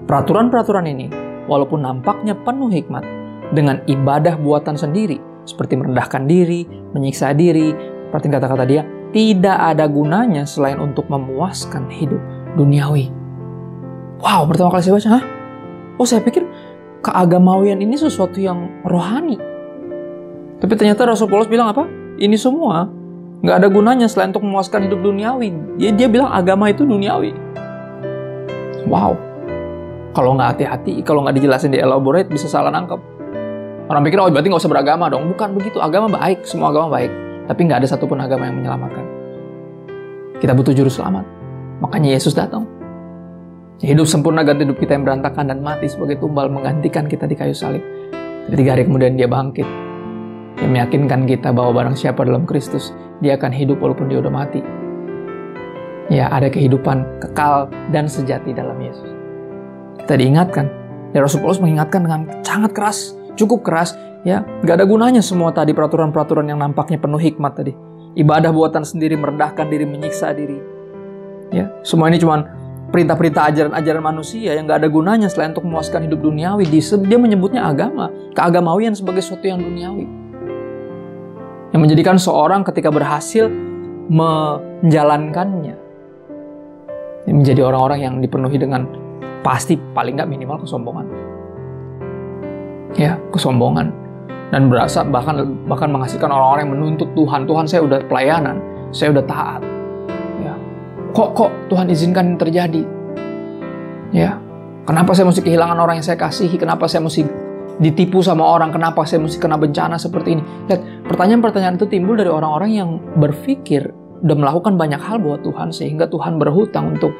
Peraturan-peraturan ini, walaupun nampaknya penuh hikmat, dengan ibadah buatan sendiri, seperti merendahkan diri, menyiksa diri, perhatikan kata-kata dia, tidak ada gunanya selain untuk memuaskan hidup duniawi. Wow, pertama kali saya baca, saya pikir keagamawian ini sesuatu yang rohani. Tapi ternyata Rasul Paulus bilang apa? Ini semua nggak ada gunanya selain untuk memuaskan hidup duniawi. Dia bilang agama itu duniawi. Wow. Kalau nggak hati-hati, kalau nggak dijelasin di elaborate, bisa salah nangkep. Orang pikir, berarti nggak usah beragama dong. Bukan begitu. Agama baik, semua agama baik. Tapi nggak ada satupun agama yang menyelamatkan. Kita butuh juru selamat. Makanya Yesus datang. Hidup sempurna ganti hidup kita yang berantakan dan mati sebagai tumbal menggantikan kita di kayu salib. 3 hari kemudian dia bangkit. Yang meyakinkan kita bahwa barang siapa dalam Kristus, dia akan hidup walaupun dia udah mati. Ya, ada kehidupan kekal dan sejati dalam Yesus. Kita diingatkan. Ya, Rasul Paulus mengingatkan dengan sangat keras, cukup keras. Ya, nggak ada gunanya semua tadi peraturan-peraturan yang nampaknya penuh hikmat tadi. Ibadah buatan sendiri, merendahkan diri, menyiksa diri. Ya, semua ini cuman perintah-perintah ajaran-ajaran manusia yang nggak ada gunanya selain untuk memuaskan hidup duniawi. Dia menyebutnya agama, keagamawian sebagai sesuatu yang duniawi. Yang menjadikan seorang ketika berhasil menjalankannya, menjadi orang-orang yang dipenuhi dengan pasti paling nggak minimal kesombongan. Ya, kesombongan. Dan berasa bahkan menghasilkan orang-orang yang menuntut Tuhan. Tuhan, saya udah pelayanan, saya udah taat. Ya. Kok Tuhan izinkan ini terjadi? Ya. Kenapa saya mesti kehilangan orang yang saya kasihi? Kenapa saya mesti ditipu sama orang, kenapa saya mesti kena bencana seperti ini. Lihat, pertanyaan-pertanyaan itu timbul dari orang-orang yang berpikir dan melakukan banyak hal buat Tuhan, sehingga Tuhan berhutang untuk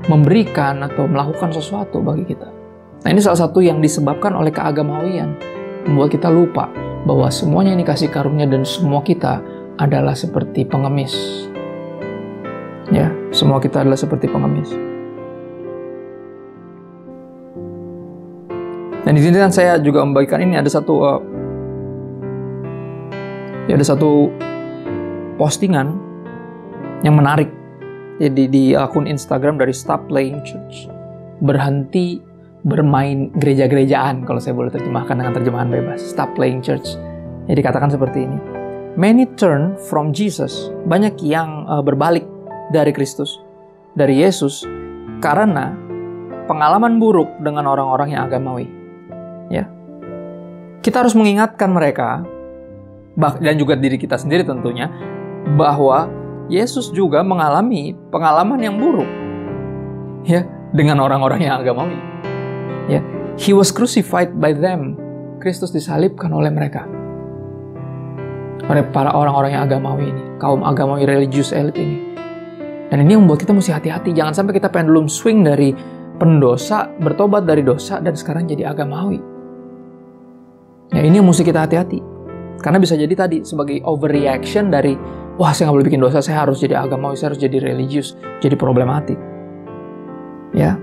memberikan atau melakukan sesuatu bagi kita. Nah, ini salah satu yang disebabkan oleh keagamawian, membuat kita lupa bahwa semuanya ini kasih karunia dan semua kita adalah seperti pengemis. Ya, semua kita adalah seperti pengemis. Dan di sini kan saya juga membagikan ini, ada satu postingan yang menarik. Jadi di akun Instagram dari Stop Playing Church, berhenti bermain gereja-gerejaan, kalau saya boleh terjemahkan dengan terjemahan bebas. Stop Playing Church. Jadi katakan seperti ini. Many turn from Jesus. Banyak yang berbalik dari Kristus, dari Yesus, karena pengalaman buruk dengan orang-orang yang agamawi. Ya, kita harus mengingatkan mereka, dan juga diri kita sendiri tentunya, bahwa Yesus juga mengalami pengalaman yang buruk, ya, dengan orang-orang yang agamawi. Ya, He was crucified by them. Kristus disalibkan oleh mereka, oleh para orang-orang yang agamawi ini, kaum agamawi religious elite ini. Dan ini yang membuat kita mesti hati-hati, jangan sampai kita pendulum swing dari pendosa, bertobat dari dosa, dan sekarang jadi agamawi. Ya, ini yang mesti kita hati-hati. Karena bisa jadi tadi sebagai overreaction dari, wah, saya nggak boleh bikin dosa, saya harus jadi agamawi, saya harus jadi religius, jadi problematik. Ya.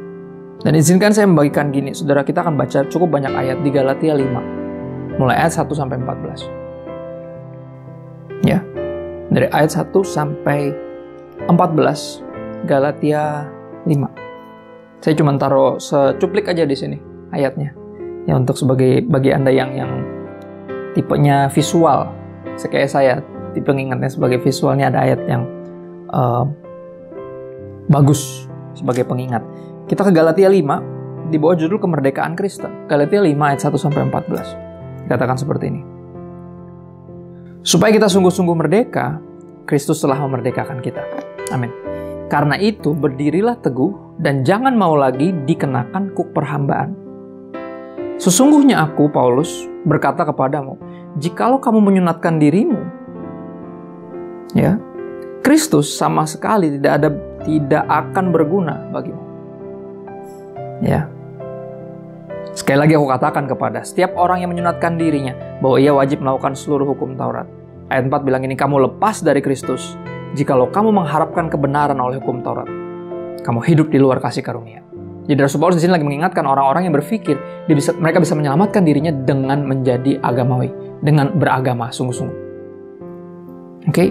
Dan izinkan saya membagikan gini, saudara, kita akan baca cukup banyak ayat di Galatia 5. Mulai ayat 1 sampai 14. Ya. Dari ayat 1 sampai 14, Galatia 5. Saya cuma taruh secuplik aja di sini ayatnya. Ya, untuk sebagai bagi Anda yang tipenya visual, kayak saya, tipe ngingatnya sebagai visualnya, ada ayat yang bagus sebagai pengingat. Kita ke Galatia 5 di bawah judul Kemerdekaan Kristen. Galatia 5 ayat 1 sampai 14. Dikatakan seperti ini. Supaya kita sungguh-sungguh merdeka, Kristus telah memerdekakan kita. Amin. Karena itu, berdirilah teguh dan jangan mau lagi dikenakan kuk perhambaan. Sesungguhnya aku, Paulus, berkata kepadamu, jikalau kamu menyunatkan dirimu, ya, Kristus sama sekali tidak akan berguna bagimu. Ya. Sekali lagi aku katakan kepada setiap orang yang menyunatkan dirinya bahwa ia wajib melakukan seluruh hukum Taurat. Ayat 4 bilang ini, kamu lepas dari Kristus jikalau kamu mengharapkan kebenaran oleh hukum Taurat. Kamu hidup di luar kasih karunia. Jadi Rasul Paulus di sini lagi mengingatkan orang-orang yang berpikir mereka bisa menyelamatkan dirinya dengan menjadi agamawi, dengan beragama sungguh-sungguh. Oke?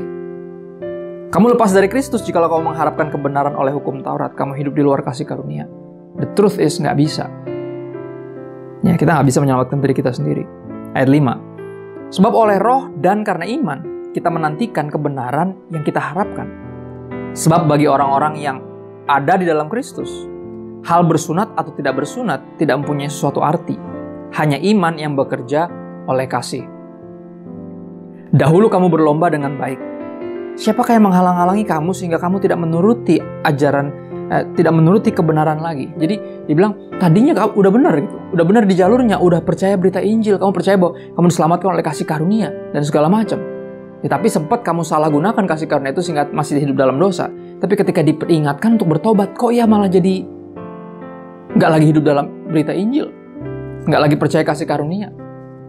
Kamu lepas dari Kristus jikalau kamu mengharapkan kebenaran oleh hukum Taurat. Kamu hidup di luar kasih karunia. The truth is, nggak bisa. Ya, kita nggak bisa menyelamatkan diri kita sendiri. Ayat 5. Sebab oleh roh dan karena iman, kita menantikan kebenaran yang kita harapkan. Sebab bagi orang-orang yang ada di dalam Kristus, hal bersunat atau tidak bersunat tidak mempunyai sesuatu arti. Hanya iman yang bekerja oleh kasih. Dahulu kamu berlomba dengan baik. Siapakah yang menghalang-halangi kamu sehingga kamu tidak menuruti tidak menuruti kebenaran lagi? Jadi dibilang, tadinya kamu udah benar gitu. Udah benar di jalurnya, udah percaya berita Injil, kamu percaya bahwa kamu diselamatkan oleh kasih karunia dan segala macam. Ya, tapi sempat kamu salah gunakan kasih karunia itu sehingga masih hidup dalam dosa. Tapi ketika diperingatkan untuk bertobat, kok ya malah jadi nggak lagi hidup dalam berita Injil, nggak lagi percaya kasih karunia,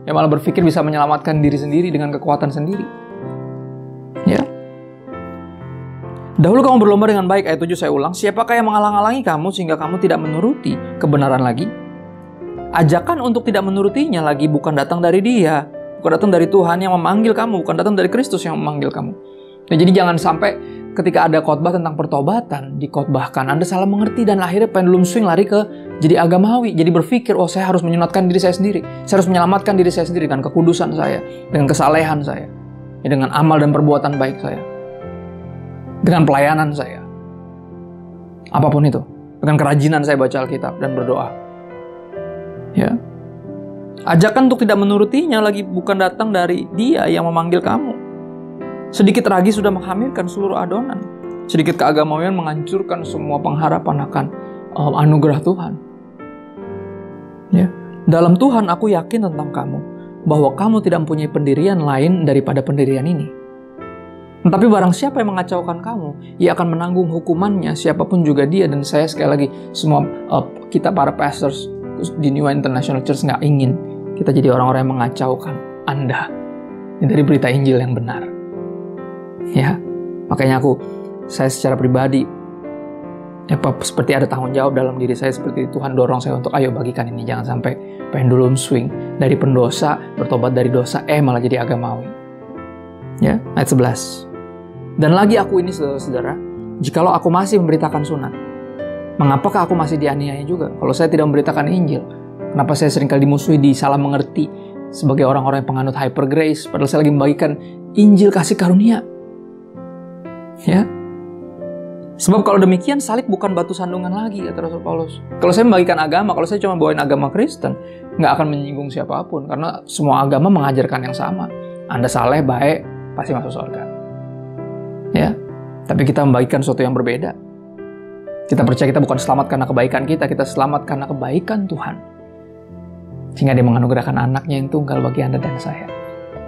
ya malah berpikir bisa menyelamatkan diri sendiri dengan kekuatan sendiri. Ya. Dahulu kamu berlomba dengan baik, ayat 7 saya ulang. Siapakah yang menghalang-halangi kamu sehingga kamu tidak menuruti kebenaran lagi? Ajakan untuk tidak menurutinya lagi bukan datang dari Dia, bukan datang dari Tuhan yang memanggil kamu, bukan datang dari Kristus yang memanggil kamu. Nah, jadi jangan sampai ketika ada khotbah tentang pertobatan, dikhotbahkan, Anda salah mengerti dan akhirnya pendulum swing lari ke jadi agamawi. Jadi berpikir, oh saya harus menyunatkan diri saya sendiri. Saya harus menyelamatkan diri saya sendiri dengan kekudusan saya, dengan kesalehan saya, ya, dengan amal dan perbuatan baik saya, dengan pelayanan saya. Apapun itu. Dengan kerajinan saya baca Alkitab dan berdoa. Ya. Ajakan untuk tidak menurutinya lagi bukan datang dari Dia yang memanggil kamu. Sedikit ragi sudah menghamilkan seluruh adonan. Sedikit keagamawian menghancurkan semua pengharapan akan anugerah Tuhan. Ya. Dalam Tuhan aku yakin tentang kamu, bahwa kamu tidak mempunyai pendirian lain daripada pendirian ini. Tetapi barang siapa yang mengacaukan kamu, ia akan menanggung hukumannya, siapapun juga dia. Dan saya sekali lagi, semua kita para pastors di New Wine International Church nggak ingin kita jadi orang-orang yang mengacaukan Anda dari berita Injil yang benar. Ya, makanya saya secara pribadi, seperti ada tanggung jawab dalam diri saya, seperti Tuhan dorong saya untuk ayo bagikan ini, jangan sampai pendulum swing dari pendosa bertobat dari dosa malah jadi agamawi. Ya, ayat 11. Dan lagi aku ini saudara-saudara, jikalau aku masih memberitakan sunat, mengapakah aku masih dianiaya juga? Kalau saya tidak memberitakan Injil, kenapa saya seringkali dimusuhi, disalah mengerti sebagai orang-orang yang penganut hyper grace, padahal saya lagi membagikan Injil kasih karunia. Ya. Sebab kalau demikian salib bukan batu sandungan lagi, kata Rasul Paulus. Kalau saya membagikan agama, kalau saya cuma bawain agama Kristen, nggak akan menyinggung siapapun, karena semua agama mengajarkan yang sama. Anda saleh, baik, pasti masuk surga. Ya, tapi kita membagikan sesuatu yang berbeda. Kita percaya kita bukan selamat karena kebaikan kita selamat karena kebaikan Tuhan. Sehingga Dia menganugerahkan anaknya yang tunggal bagi Anda dan saya,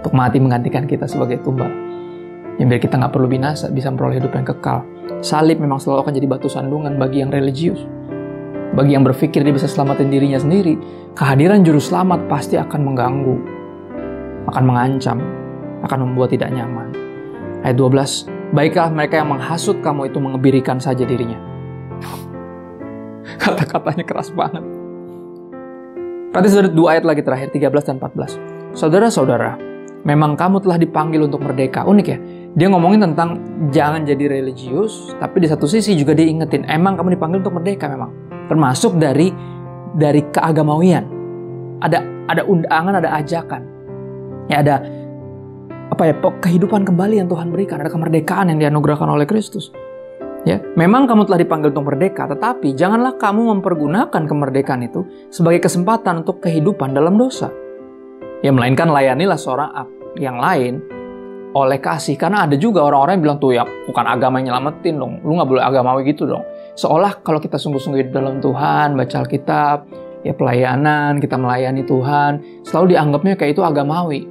untuk mati menggantikan kita sebagai tumbal. Yang biar kita nggak perlu binasa, bisa memperoleh hidup yang kekal. Salib memang selalu akan jadi batu sandungan bagi yang religius. Bagi yang berpikir dia bisa selamatin dirinya sendiri, kehadiran juru selamat pasti akan mengganggu, akan mengancam, akan membuat tidak nyaman. Ayat 12, baiklah mereka yang menghasut kamu itu mengebirikan saja dirinya. Kata-katanya keras banget. Berarti sudah 2 ayat lagi terakhir, 13 dan 14. Saudara-saudara, memang kamu telah dipanggil untuk merdeka. Unik ya, dia ngomongin tentang jangan jadi religius, tapi di satu sisi juga dia ingetin, emang kamu dipanggil untuk merdeka memang. Termasuk dari keagamawian. Ada undangan, ada ajakan. Ya ada kehidupan kembali yang Tuhan berikan, ada kemerdekaan yang dianugerahkan oleh Kristus. Ya, memang kamu telah dipanggil untuk merdeka, tetapi janganlah kamu mempergunakan kemerdekaan itu sebagai kesempatan untuk kehidupan dalam dosa. Ya, melainkan layanilah seorang yang lain oleh kasih. Karena ada juga orang-orang yang bilang tuh ya bukan agama yang nyelamatin dong, lu gak boleh agamawi gitu dong. Seolah kalau kita sungguh-sungguh di dalam Tuhan, baca Alkitab, ya pelayanan, kita melayani Tuhan, selalu dianggapnya kayak itu agamawi.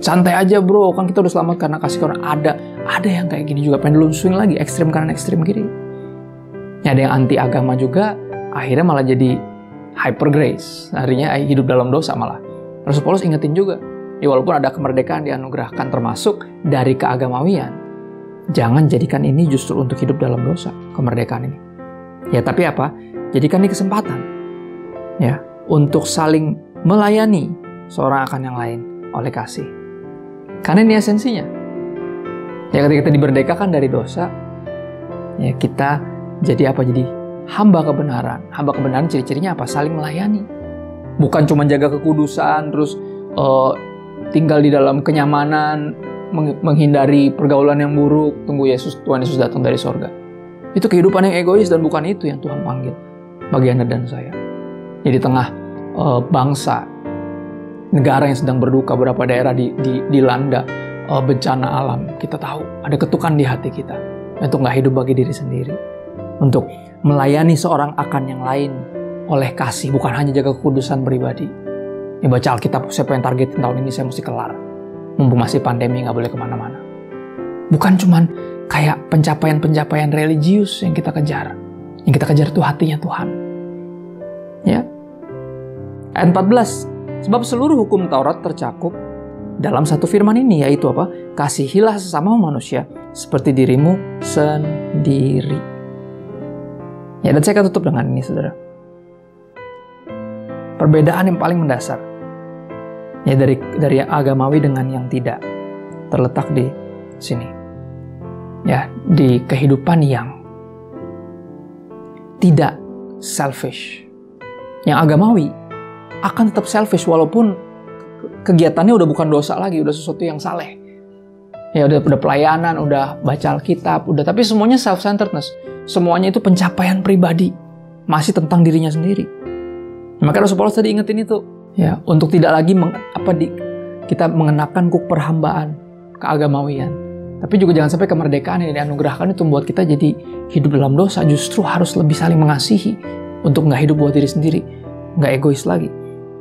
Santai aja bro, kan kita udah selamat karena kasih orang. Ada yang kayak gini juga, pendulum swing lagi, ekstrem kanan ekstrem kiri. Ya, ada yang anti agama juga, akhirnya malah jadi hyper grace, akhirnya hidup dalam dosa malah. Rasul Paulus ingetin juga, ya walaupun ada kemerdekaan dianugerahkan termasuk dari keagamawian, jangan jadikan ini justru untuk hidup dalam dosa, kemerdekaan ini. Ya tapi apa? Jadikan ini kesempatan, ya, untuk saling melayani seorang akan yang lain oleh kasih. Karena ini esensinya. Ya ketika kita diberdekakan dari dosa, ya kita jadi apa? Jadi hamba kebenaran. Hamba kebenaran ciri-cirinya apa? Saling melayani. Bukan cuma jaga kekudusan, terus tinggal di dalam kenyamanan, menghindari pergaulan yang buruk, tunggu Tuhan Yesus datang dari sorga. Itu kehidupan yang egois dan bukan itu yang Tuhan panggil bagi Anda dan saya. Jadi di tengah bangsa, negara yang sedang berduka, beberapa daerah dilanda bencana alam, kita tahu ada ketukan di hati kita untuk nggak hidup bagi diri sendiri, untuk melayani seorang akan yang lain oleh kasih, bukan hanya jaga kekudusan pribadi. Ya baca Alkitab, saya pengen targetin tahun ini saya mesti kelar, mumpung masih pandemi nggak boleh kemana-mana. Bukan cuman kayak pencapaian-pencapaian religius yang kita kejar tuh hatinya Tuhan. Ya. Ayat 14, sebab seluruh hukum Taurat tercakup dalam satu firman ini, yaitu apa? Kasihilah sesama manusia seperti dirimu sendiri. Ya, dan saya akan tutup dengan ini, saudara. Perbedaan yang paling mendasar, ya dari yang agamawi dengan yang tidak, terletak di sini. Ya, di kehidupan yang tidak selfish. Yang agamawi akan tetap selfish walaupun kegiatannya udah bukan dosa lagi, udah sesuatu yang saleh. Ya udah pelayanan, udah baca Alkitab, tapi semuanya self-centeredness. Semuanya itu pencapaian pribadi, masih tentang dirinya sendiri. Maka Rasul Paulus tadi ingetin itu, ya, untuk tidak lagi kita mengenakan kuk perhambaan, keagamawian. Tapi juga jangan sampai kemerdekaan yang dianugerahkan itu membuat kita jadi hidup dalam dosa. Justru harus lebih saling mengasihi untuk nggak hidup buat diri sendiri, nggak egois lagi.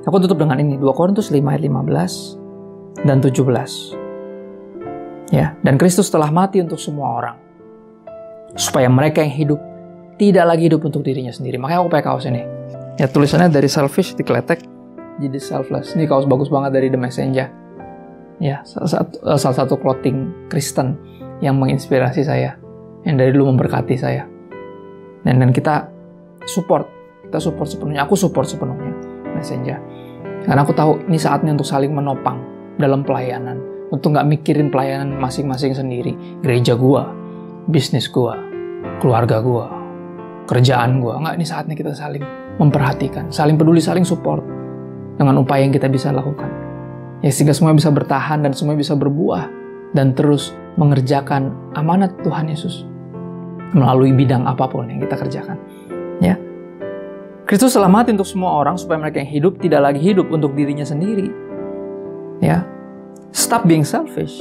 Aku tutup dengan ini, 2 Korintus 5 ayat 15 dan 17. Ya, dan Kristus telah mati untuk semua orang, supaya mereka yang hidup tidak lagi hidup untuk dirinya sendiri. Makanya aku pakai kaos ini. Ya, tulisannya dari selfish dikeletek jadi selfless. Ini kaos bagus banget dari The Messenger. Ya, salah satu clothing Kristen yang menginspirasi saya, yang dari dulu memberkati saya. Dan kita support sepenuhnya. Aku support sepenuhnya Messenger. Karena aku tahu ini saatnya untuk saling menopang dalam pelayanan. Untuk gak mikirin pelayanan masing-masing sendiri. Gereja gua, bisnis gua, keluarga gua, kerjaan gua. Enggak, ini saatnya kita saling memperhatikan, saling peduli, saling support dengan upaya yang kita bisa lakukan. Ya, sehingga semua bisa bertahan dan semua bisa berbuah dan terus mengerjakan amanat Tuhan Yesus melalui bidang apapun yang kita kerjakan. Ya, Kristus telah mati untuk semua orang supaya mereka yang hidup tidak lagi hidup untuk dirinya sendiri. Ya, stop being selfish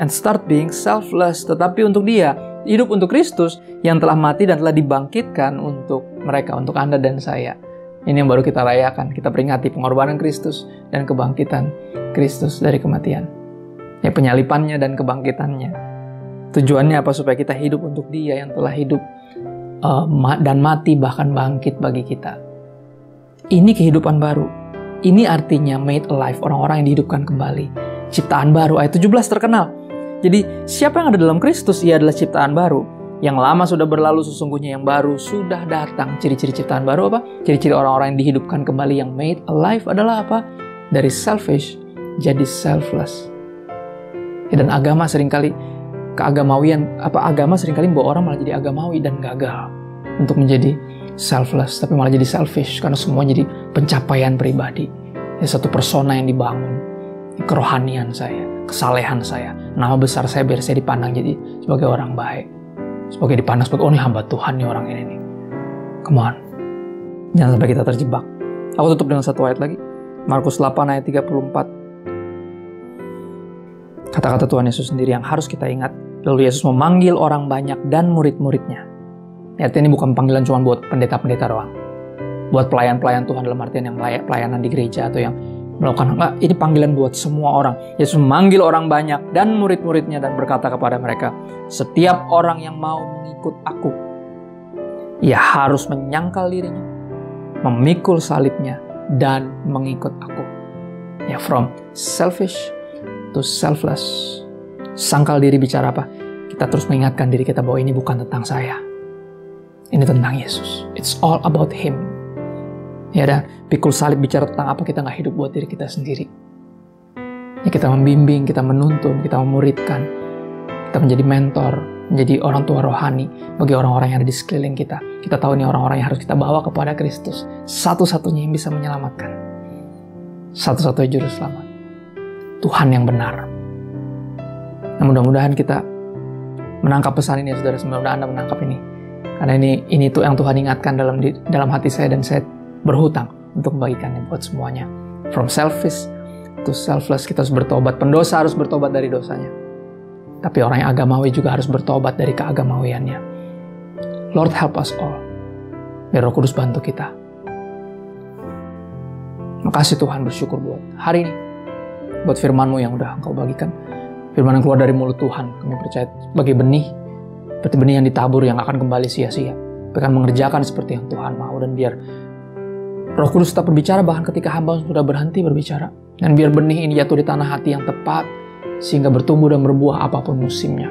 and start being selfless. Tetapi untuk Dia, hidup untuk Kristus yang telah mati dan telah dibangkitkan untuk mereka, untuk Anda dan saya. Ini yang baru kita rayakan. Kita peringati pengorbanan Kristus dan kebangkitan Kristus dari kematian. Ya, penyalipannya dan kebangkitannya. Tujuannya apa? Supaya kita hidup untuk Dia yang telah hidup dan mati bahkan bangkit bagi kita. Ini kehidupan baru. Ini artinya made alive, orang-orang yang dihidupkan kembali. Ciptaan baru, ayat 17 terkenal. Jadi siapa yang ada dalam Kristus, ia adalah ciptaan baru. Yang lama sudah berlalu, sesungguhnya yang baru sudah datang. Ciri-ciri ciptaan baru apa? Ciri-ciri orang-orang yang dihidupkan kembali, yang made alive adalah apa? Dari selfish jadi selfless. Ya, dan agama seringkali, agama seringkali membawa orang malah jadi agamawi dan gagal untuk menjadi selfless, tapi malah jadi selfish karena semua jadi pencapaian pribadi. Ya, satu persona yang dibangun. Kerohanian saya, kesalehan saya, nama besar saya biar saya dipandang jadi sebagai orang baik, sebagai dipandang sebagai, oh ini hamba Tuhan nih orang ini nih. Come on, jangan sampai kita terjebak. Aku tutup dengan satu ayat lagi, Markus 8 ayat 34. Kata-kata Tuhan Yesus sendiri yang harus kita ingat. Lalu Yesus memanggil orang banyak dan murid-muridnya. Artinya ini bukan panggilan cuma buat pendeta-pendeta doang, buat pelayan-pelayan Tuhan dalam artian yang pelayanan di gereja atau yang melakukan, enggak, ini panggilan buat semua orang. Yesus memanggil orang banyak dan murid-muridnya dan berkata kepada mereka, setiap orang yang mau mengikut aku, ia harus menyangkal dirinya, memikul salibnya, dan mengikut aku. Ya, from selfish to selfless. Sangkal diri bicara apa? Kita terus mengingatkan diri kita bahwa ini bukan tentang saya. Ini tentang Yesus. It's all about Him. Ya, dan pikul salib bicara tentang apa? Kita nggak hidup buat diri kita sendiri. Ya, kita membimbing, kita menuntun, kita memuridkan, kita menjadi mentor, menjadi orang tua rohani bagi orang-orang yang ada di sekeliling kita. Kita tahu ini orang-orang yang harus kita bawa kepada Kristus. Satu-satunya yang bisa menyelamatkan. Satu-satunya juru selamat. Tuhan yang benar. Nah, mudah-mudahan kita menangkap pesan ini, ya saudara. Mudah-mudahan Anda menangkap ini. Karena ini tuh yang Tuhan ingatkan dalam hati saya, dan saya berhutang untuk membagikannya buat semuanya. From selfish to selfless, kita harus bertobat. Pendosa harus bertobat dari dosanya. Tapi orang yang agamawi juga harus bertobat dari keagamawiannya. Lord, help us all. Biar Roh Kudus bantu kita. Makasih Tuhan, bersyukur buat hari ini. Buat firman-Mu yang udah Engkau bagikan. Firman yang keluar dari mulut Tuhan. Kami percaya sebagai benih. Seperti benih yang ditabur yang akan kembali sia-sia. Tapi akan mengerjakan seperti yang Tuhan mau. Dan biar Roh Kudus tetap berbicara bahkan ketika hamba sudah berhenti berbicara. Dan biar benih ini jatuh di tanah hati yang tepat, sehingga bertumbuh dan berbuah apapun musimnya.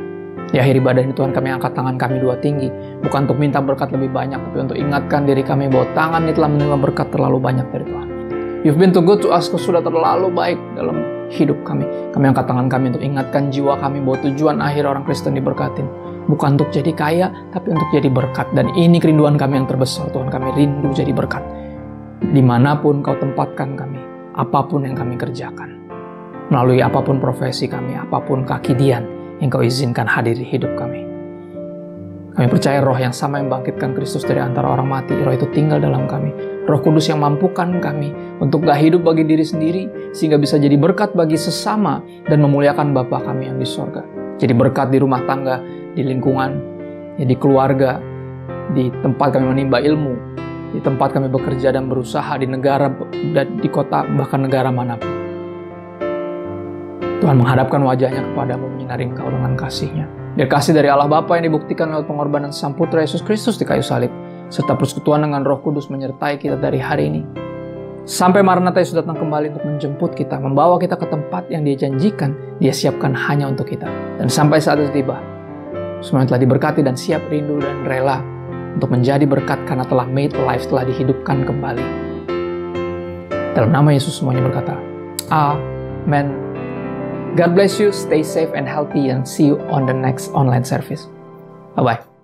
Di akhir ibadah ini Tuhan, kami angkat tangan kami dua tinggi. Bukan untuk minta berkat lebih banyak, tapi untuk ingatkan diri kami bahwa tangan ini telah menerima berkat terlalu banyak dari Tuhan. You've been too good to us, Kau sudah terlalu baik dalam hidup kami. Kami angkat tangan kami untuk ingatkan jiwa kami bahwa tujuan akhir orang Kristen diberkatin. Bukan untuk jadi kaya, tapi untuk jadi berkat. Dan ini kerinduan kami yang terbesar, Tuhan. Kami rindu jadi berkat. Dimanapun Kau tempatkan kami, apapun yang kami kerjakan, melalui apapun profesi kami, apapun keakidian yang Kau izinkan hadir di hidup kami. Kami percaya Roh yang sama yang bangkitkan Kristus dari antara orang mati, Roh itu tinggal dalam kami. Roh Kudus yang mampukan kami untuk gak hidup bagi diri sendiri, sehingga bisa jadi berkat bagi sesama dan memuliakan Bapa kami yang di sorga. Jadi berkat di rumah tangga, di lingkungan, di keluarga, di tempat kami menimba ilmu, di tempat kami bekerja dan berusaha, di negara, di kota, bahkan negara manapun. Tuhan menghadapkan wajahnya kepadamu, menyinari engkau dengan kasih-Nya. Biar kasih dari Allah Bapa yang dibuktikan lewat pengorbanan Sang Putra Yesus Kristus di kayu salib, serta persekutuan dengan Roh Kudus menyertai kita dari hari ini sampai Maranatha Yesus datang kembali untuk menjemput kita, membawa kita ke tempat yang Dia janjikan, Dia siapkan hanya untuk kita. Dan sampai saat itu tiba, semuanya telah diberkati dan siap rindu dan rela untuk menjadi berkat karena telah made alive, telah dihidupkan kembali. Dalam nama Yesus semuanya berkata, Amen. God bless you, stay safe and healthy, and see you on the next online service. Bye-bye.